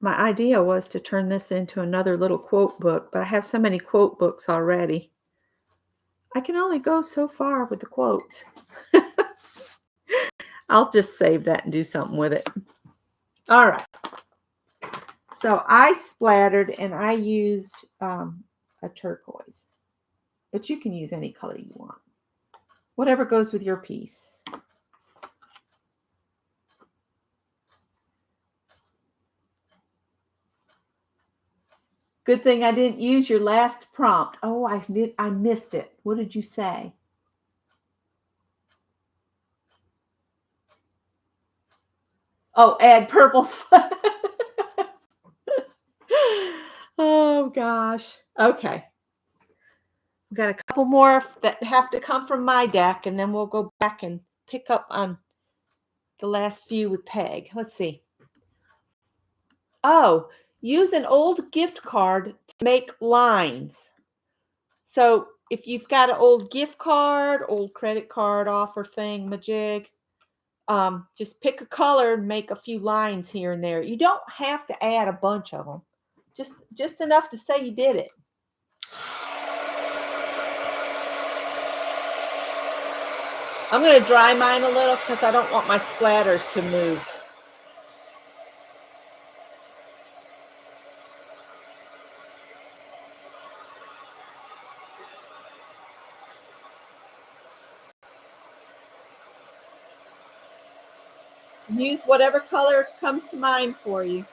My idea was to turn this into another little quote book, but I have so many quote books already. I can only go so far with the quotes. I'll just save that and do something with it. All right. So I splattered and I used a turquoise, but you can use any color you want. Whatever goes with your piece. Good thing I didn't use your last prompt. Oh, I missed it. What did you say? Oh, add purple. Oh gosh. Okay. We've got a couple more that have to come from my deck, and then we'll go back and pick up on the last few with Peg. Let's see. Oh, use an old gift card to make lines. So if you've got an old gift card, old credit card offer thing, majig, just pick a color and make a few lines here and there. You don't have to add a bunch of them. Just enough to say you did it. I'm going to dry mine a little because I don't want my splatters to move. Use whatever color comes to mind for you.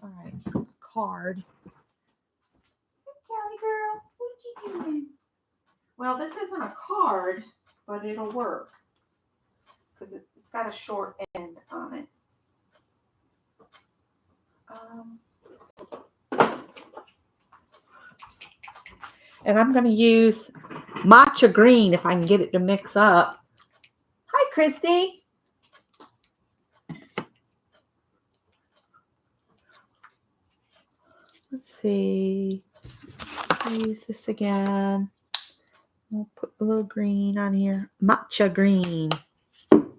All right, card. Callie girl, what you doing? Well, this isn't a card, but it'll work because it's got a short end on it. And I'm going to use matcha green if I can get it to mix up. Hi, Christy. Let's see. I'll use this again. We'll put a little green on here. Matcha green. I'm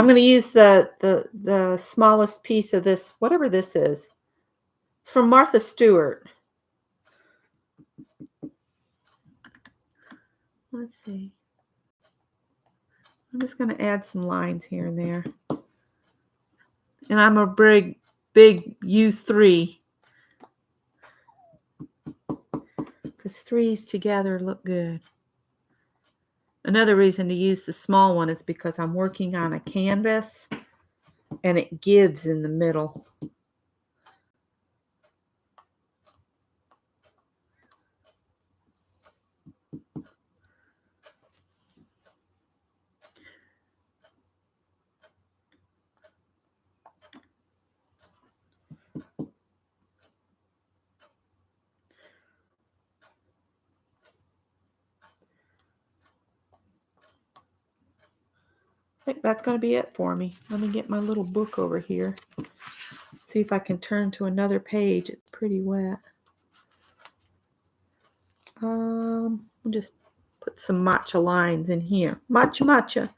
going to use the smallest piece of this, whatever this is. It's from Martha Stewart. Let's see. I'm just going to add some lines here and there. And I'm a big use 3. Because 3s together look good. Another reason to use the small one is because I'm working on a canvas and it gives in the middle. I think that's going to be it for me. Let me get my little book over here. See if I can turn to another page. It's pretty wet. I'll just put some matcha lines in here. Matcha.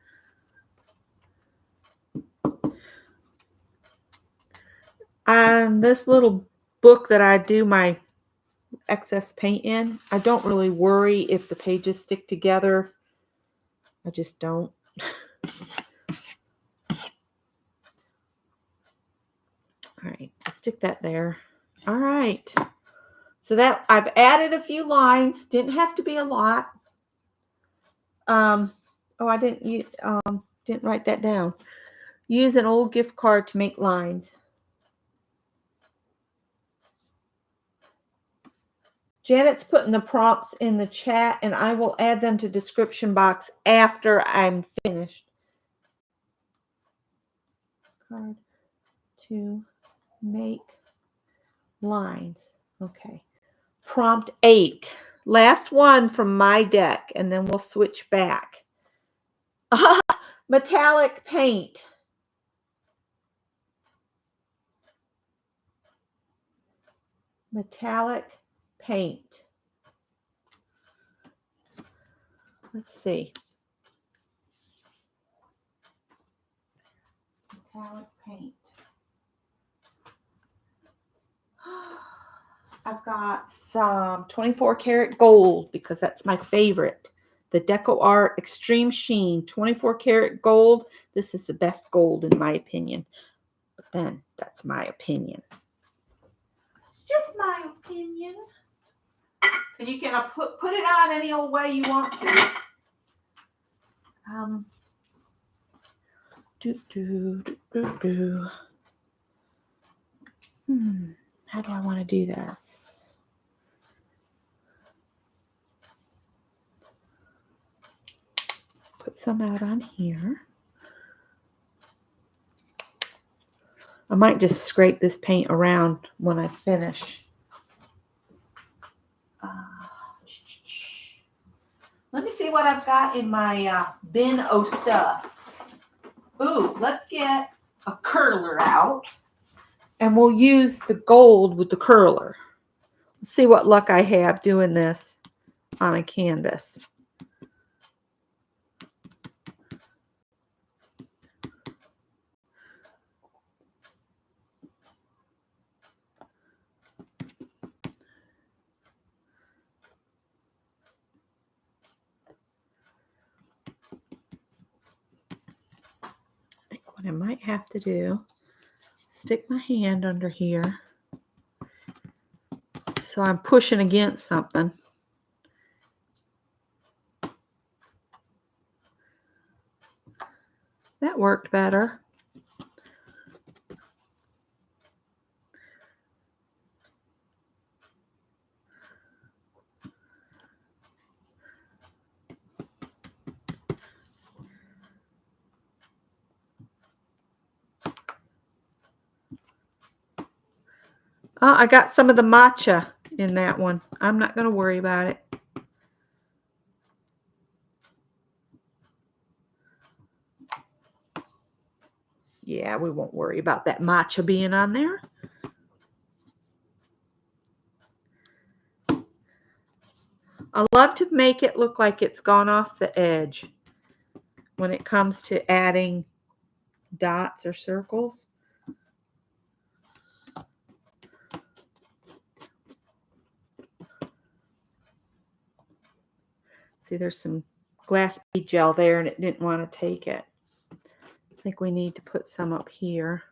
On this little book that I do my excess paint in, I don't really worry if the pages stick together. I just don't. All right, I'll stick that there. All right. So that I've added a few lines. Didn't have to be a lot. I didn't write that down. Use an old gift card to make lines. Janet's putting the prompts in the chat, and I will add them to description box after I'm finished. Card to make lines. Okay. Prompt 8. Last one from my deck, and then we'll switch back. Metallic paint. Metallic paint. Let's see. Metallic paint. I've got some 24 karat gold because that's my favorite. The Deco Art Extreme Sheen 24 karat gold. This is the best gold in my opinion. But then that's my opinion. It's just my opinion. And you can put it on any old way you want to. How do I want to do this? Put some out on here. I might just scrape this paint around when I finish. Let me see what I've got in my bin o' stuff. Ooh, let's get a curler out. And we'll use the gold with the curler. Let's see what luck I have doing this on a canvas. I think what I might have to do, stick my hand under here so I'm pushing against something. That worked better. Oh, I got some of the matcha in that one. I'm not going to worry about it. Yeah, we won't worry about that matcha being on there. I love to make it look like it's gone off the edge when it comes to adding dots or circles. See, there's some glass bead gel there, and it didn't want to take it. I think we need to put some up here.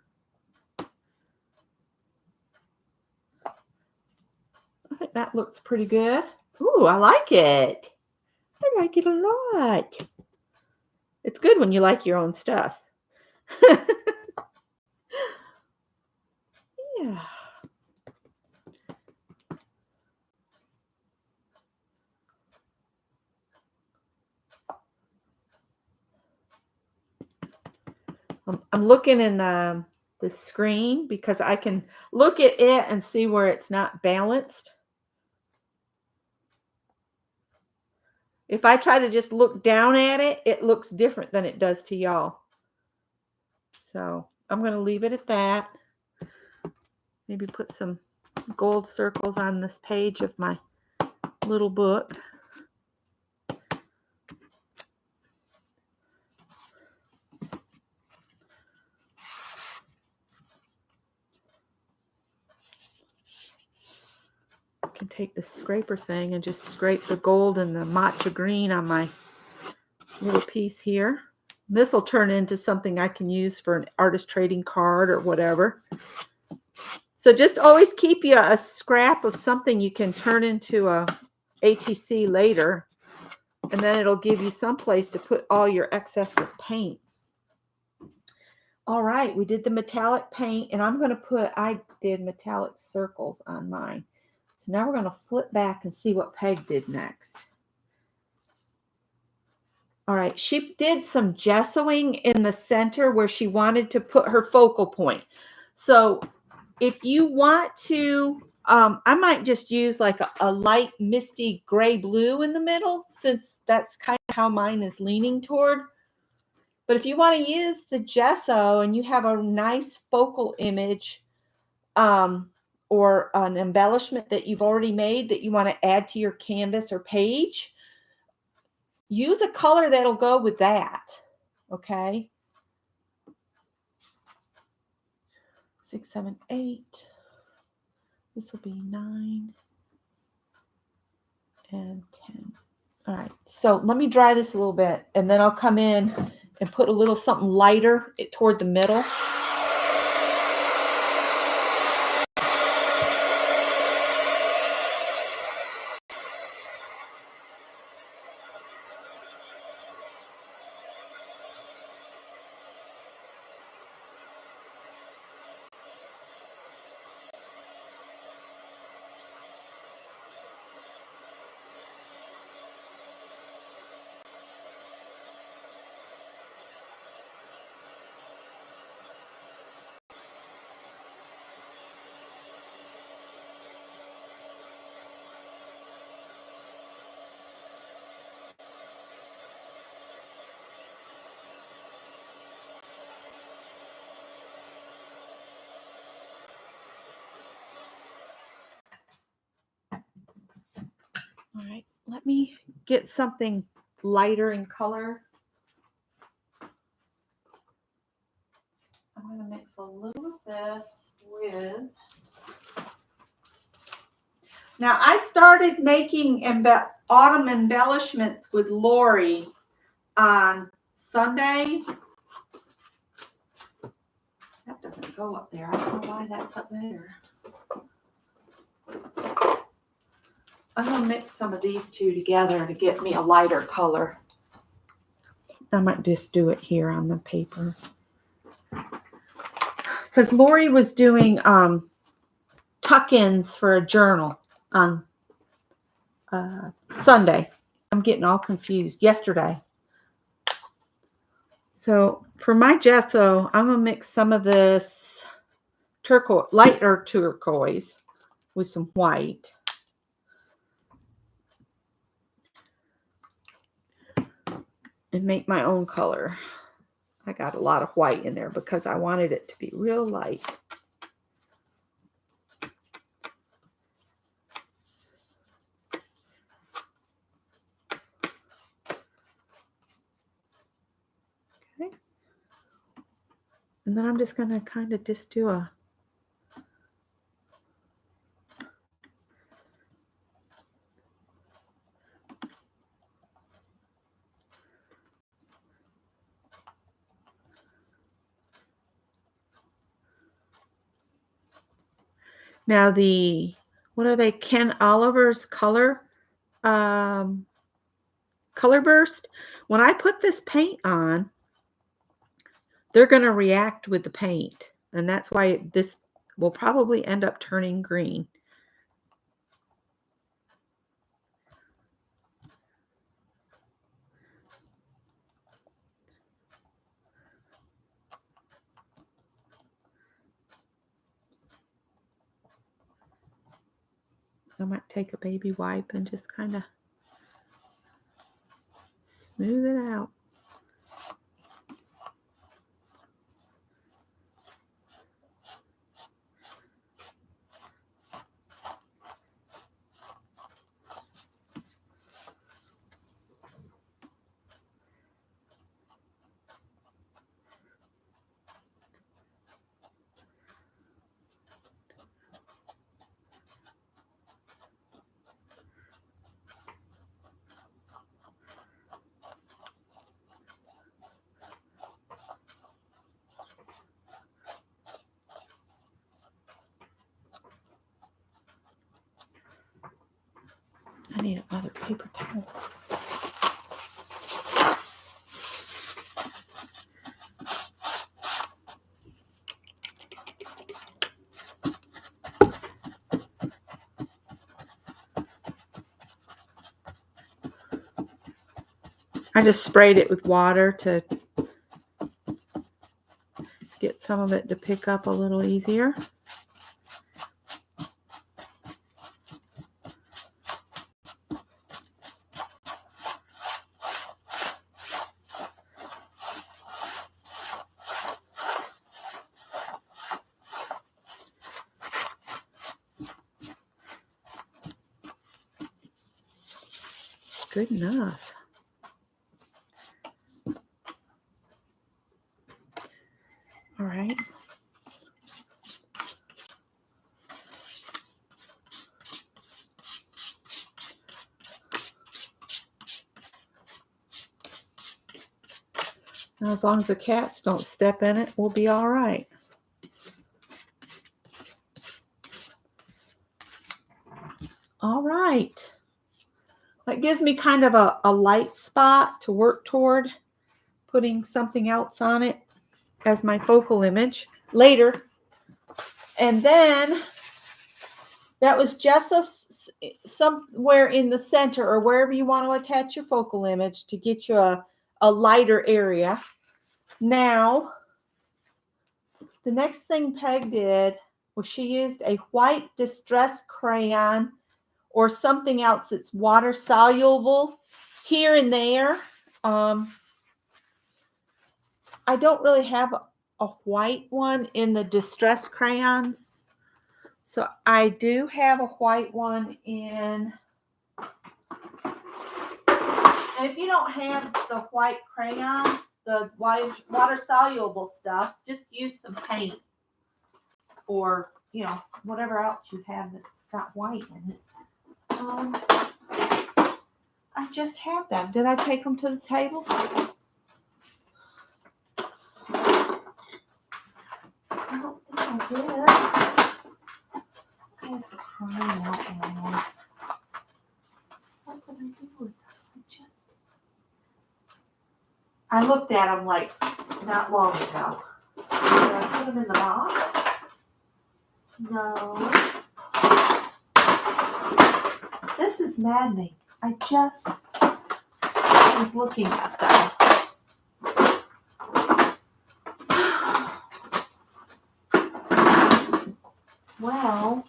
I think that looks pretty good. Ooh, I like it. I like it a lot. It's good when you like your own stuff. Yeah. I'm looking in the screen because I can look at it and see where it's not balanced. If I try to just look down at it, it looks different than it does to y'all. So I'm going to leave it at that. Maybe put some gold circles on this page of my little book. I can take the scraper thing and just scrape the gold and the matcha green on my little piece here. This will turn into something I can use for an artist trading card or whatever. So just always keep you a scrap of something you can turn into a ATC later, and then it'll give you some place to put all your excess of paint. All right, we did the metallic paint, and I did metallic circles on mine. So now we're going to flip back and see what Peg did next. All right, she did some gessoing in the center where she wanted to put her focal point. So if you want to, I might just use like a light misty gray blue in the middle, since that's kind of how mine is leaning toward. But if you want to use the gesso and you have a nice focal image or an embellishment that you've already made that you want to add to your canvas or page, use a color that'll go with that. Okay. 6, 7, 8. This will be 9 and 10. All right. So let me dry this a little bit, and then I'll come in and put a little something lighter toward the middle. All right, let me get something lighter in color. I'm going to mix a little of this with... Now, I started making autumn embellishments with Lori on Sunday. That doesn't go up there. I don't know why that's up there. I'm going to mix some of these two together to get me a lighter color. I might just do it here on the paper. Because Lori was doing tuck-ins for a journal on Sunday. I'm getting all confused. Yesterday. So for my gesso, I'm going to mix some of this turquoise, lighter turquoise with some white. And make my own color. I got a lot of white in there because I wanted it to be real light. Okay. And then I'm just going to kind of just do a Now what are they? Ken Oliver's color burst. When I put this paint on, they're going to react with the paint. And that's why this will probably end up turning green. I might take a baby wipe and just kind of smooth it out. I need another paper towel. I just sprayed it with water to get some of it to pick up a little easier. Good enough. All right. Now, as long as the cats don't step in it, we'll be all right. All right. That gives me kind of a light spot to work toward, putting something else on it as my focal image later. And then that was Gesso somewhere in the center or wherever you want to attach your focal image to get you a lighter area. Now, the next thing Peg did was she used a white Distress Crayon or something else that's water soluble here and there. I don't really have a white one in the Distress Crayons. So I do have a white one in. And if you don't have the white crayon, the water soluble stuff, just use some paint or, whatever else you have that's got white in it. I just have them. Did I take them to the table? I don't think I did. I have to cry out now. What did I do with them? I looked at them like not long ago. Did I put them in the box? No. This is maddening. I just was looking at them. Well,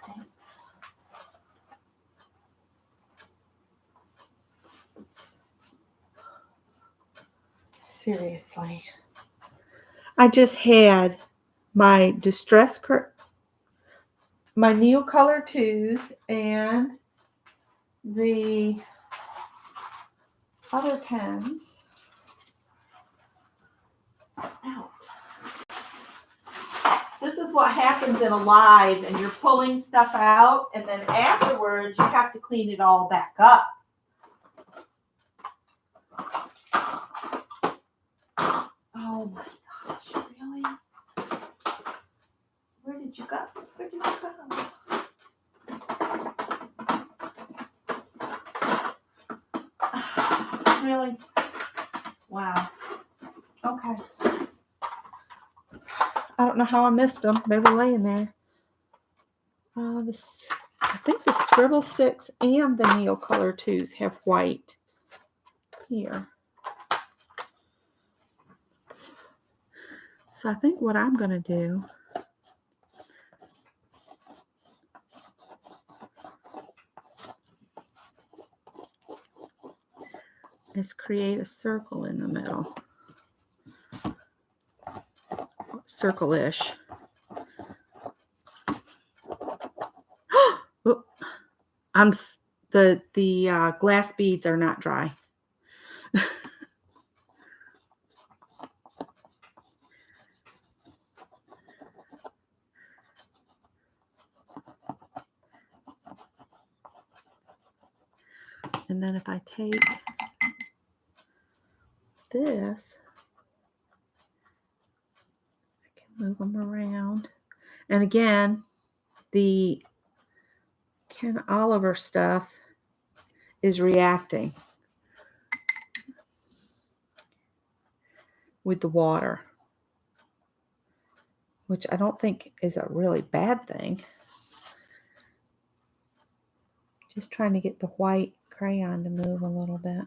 stinks. Seriously. I just had my my Neocolor 2s and the other pens out. This is what happens in a live, and you're pulling stuff out, and then afterwards you have to clean it all back up. Oh did you go? Where did you go? Really? Wow. Okay. I don't know how I missed them. They were laying there. I think the scribble sticks and the Neo Color 2s have white here. So I think what I'm going to do is create a circle in the middle. Circle-ish. Oh, the glass beads are not dry. And then if I take this, I can move them around. And again, the Ken Oliver stuff is reacting with the water, which I don't think is a really bad thing. Just trying to get the white crayon to move a little bit.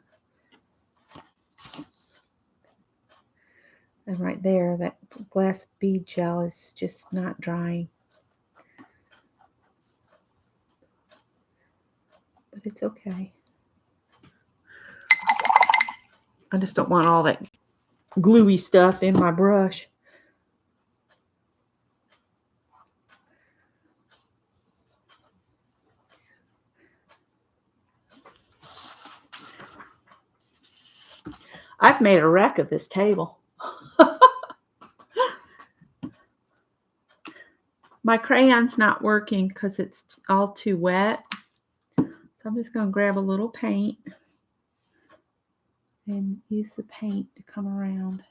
And right there, that glass bead gel is just not drying. But it's okay. I just don't want all that gluey stuff in my brush. I've made a wreck of this table. My crayon's not working because it's all too wet. So I'm just going to grab a little paint and use the paint to come around.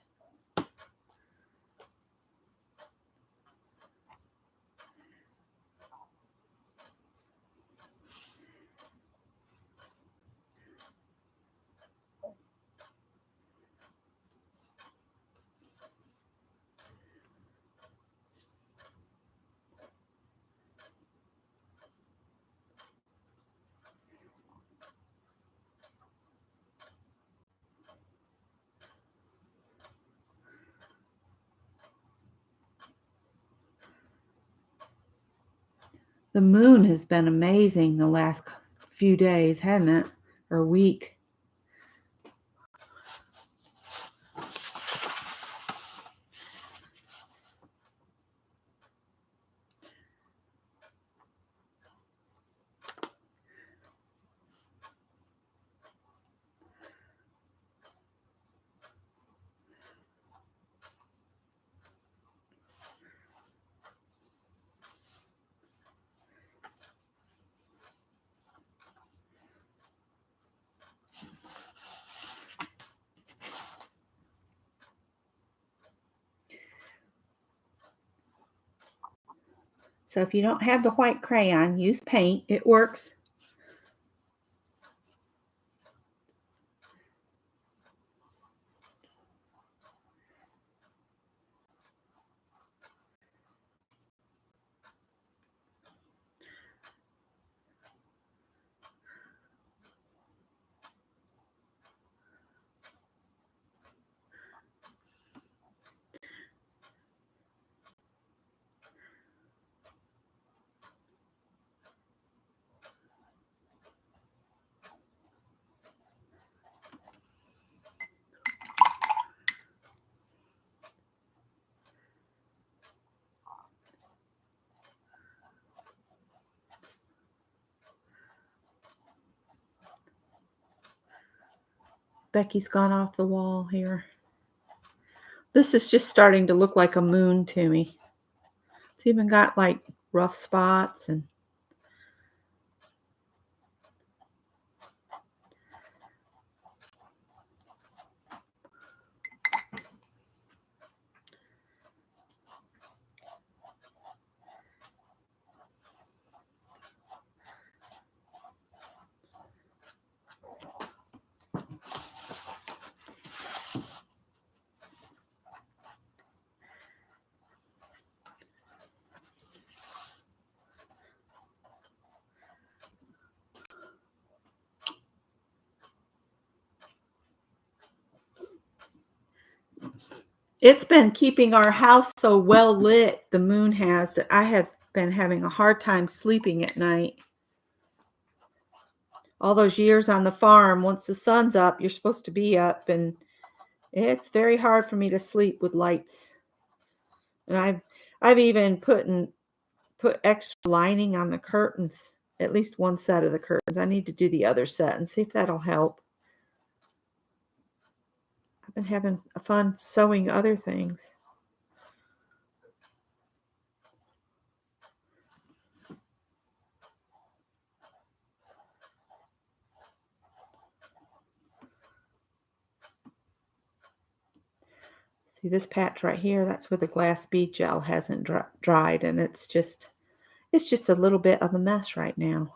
The moon has been amazing the last few days, hasn't it? Or week. So if you don't have the white crayon, use paint. It works. Becky's gone off the wall here. This is just starting to look like a moon to me. It's even got like rough spots and It's been keeping our house so well lit, the moon has, that I have been having a hard time sleeping at night. All those years on the farm, once the sun's up, you're supposed to be up, and it's very hard for me to sleep with lights. And I've even put extra lining on the curtains, at least one set of the curtains. I need to do the other set and see if that'll help. I've been having fun sewing other things. See this patch right here? That's where the glass bead gel hasn't dried, and it's just a little bit of a mess right now.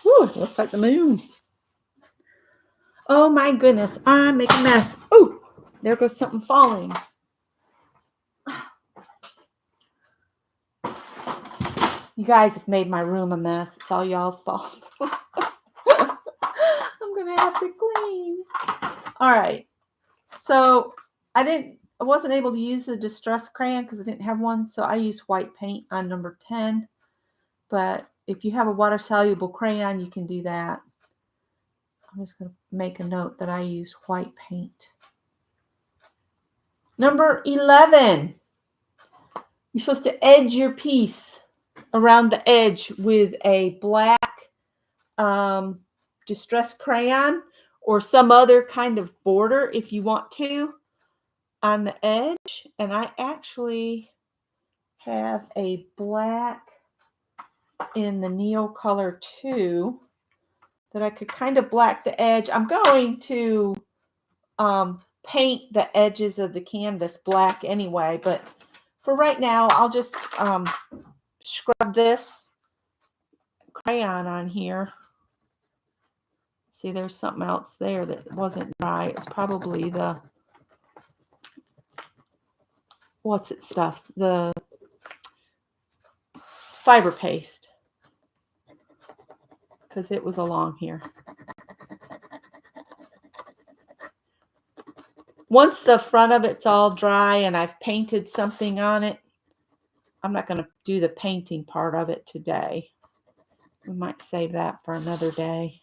Ooh, it looks like the moon. Oh my goodness, I'm making a mess. Ooh, there goes something falling. You guys have made my room a mess. It's all y'all's fault. I'm gonna have to clean. All right. So I wasn't able to use the Distress crayon because I didn't have one. So I used white paint on number 10. But if you have a water soluble crayon, you can do that. I'm just going to make a note that I use white paint. Number 11. You're supposed to edge your piece around the edge with a black Distress crayon or some other kind of border if you want to on the edge. And I actually have a black in the Neo color too that I could kind of black the edge. I'm going to paint the edges of the canvas black anyway, but for right now, I'll just scrub this crayon on here. See, there's something else there that wasn't dry. It's probably the, what's it stuff? The fiber paste, because it was along here. Once the front of it's all dry and I've painted something on it, I'm not going to do the painting part of it today. We might save that for another day,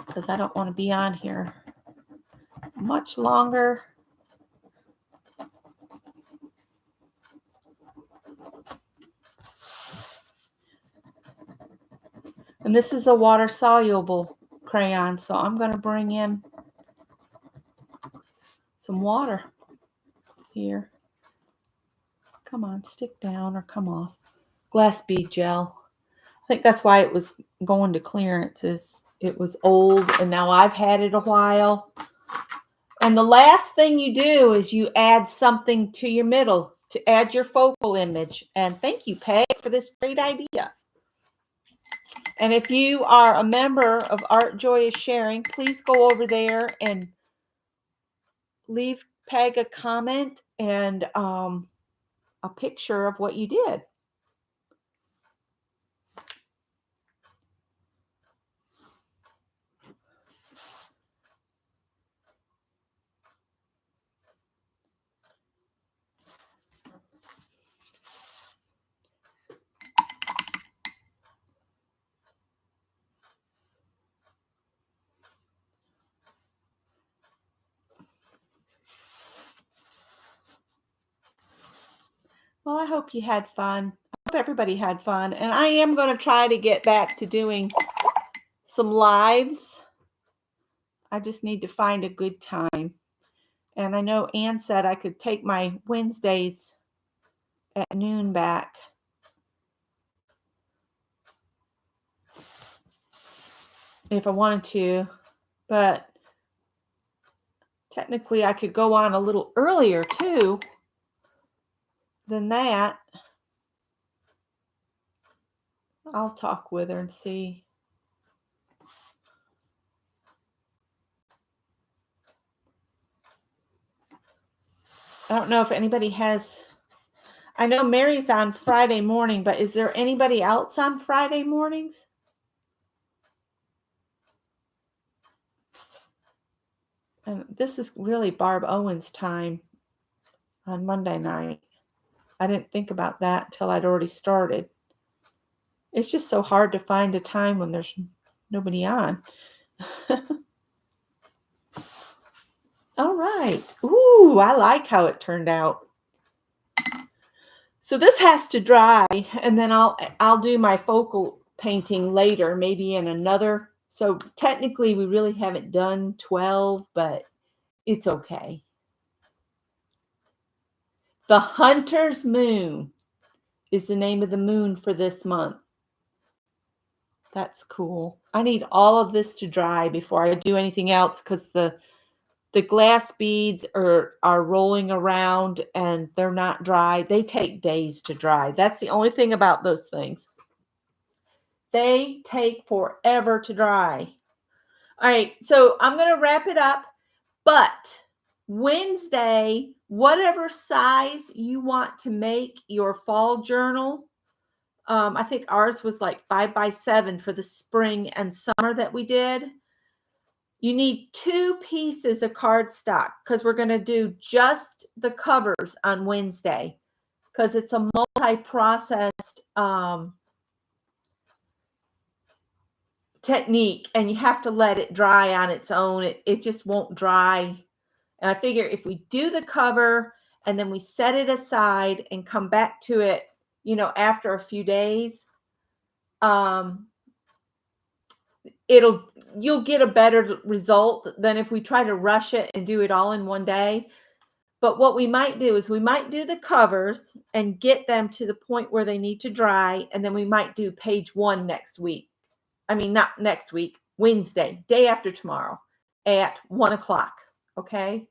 because I don't want to be on here much longer. And this is a water soluble crayon, so I'm going to bring in some water here. Come on, stick down or come off. Glass bead gel. I think that's why it was going to clearance, is it was old and now I've had it a while. And the last thing you do is you add something to your middle to add your focal image. And thank you, Peg, for this great idea. And if you are a member of Art Joy is Sharing, please go over there and leave Peg a comment and a picture of what you did. Well, I hope you had fun. I hope everybody had fun. And I am going to try to get back to doing some lives. I just need to find a good time. And I know Ann said I could take my Wednesdays at noon back. If I wanted to. But technically I could go on a little earlier too than that. I'll talk with her and see. I don't know if anybody has, I know Mary's on Friday morning, but is there anybody else on Friday mornings? And this is really Barb Owens' time on Monday night. I didn't think about that until I'd already started. It's just so hard to find a time when there's nobody on. All right. Ooh, I like how it turned out. So this has to dry, and then I'll do my focal painting later, maybe in another. So technically we really haven't done 12, but it's okay. The Hunter's Moon is the name of the moon for this month. That's cool. I need all of this to dry before I do anything else because the glass beads are rolling around and they're not dry. They take days to dry. That's the only thing about those things. They take forever to dry. All right, so I'm going to wrap it up, but Wednesday, whatever size you want to make your fall journal, I think ours was like 5x7 for the spring and summer that we did. You need 2 pieces of cardstock because we're going to do just the covers on Wednesday because it's a multi-processed technique and you have to let it dry on its own. It just won't dry. And I figure if we do the cover and then we set it aside and come back to it, you know, after a few days, you'll get a better result than if we try to rush it and do it all in one day. But what we might do is we might do the covers and get them to the point where they need to dry. And then we might do page 1 next week. I mean, not next week, Wednesday, day after tomorrow at 1 o'clock. Okay.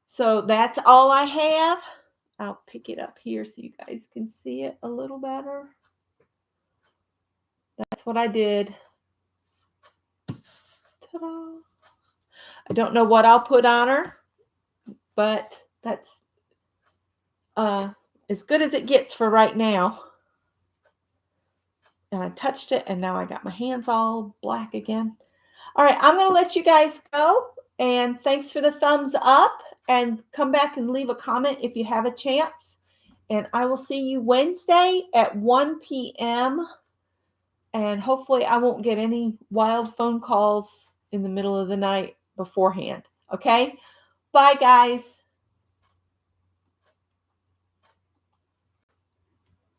So that's all I have. I'll pick it up here so you guys can see it a little better. That's what I did. Ta-da. I don't know what I'll put on her, but that's as good as it gets for right now. And I touched it, and now I got my hands all black again. All right, I'm going to let you guys go. And thanks for the thumbs up. And come back and leave a comment if you have a chance. And I will see you Wednesday at 1 p.m. And hopefully I won't get any wild phone calls in the middle of the night beforehand. Okay? Bye, guys.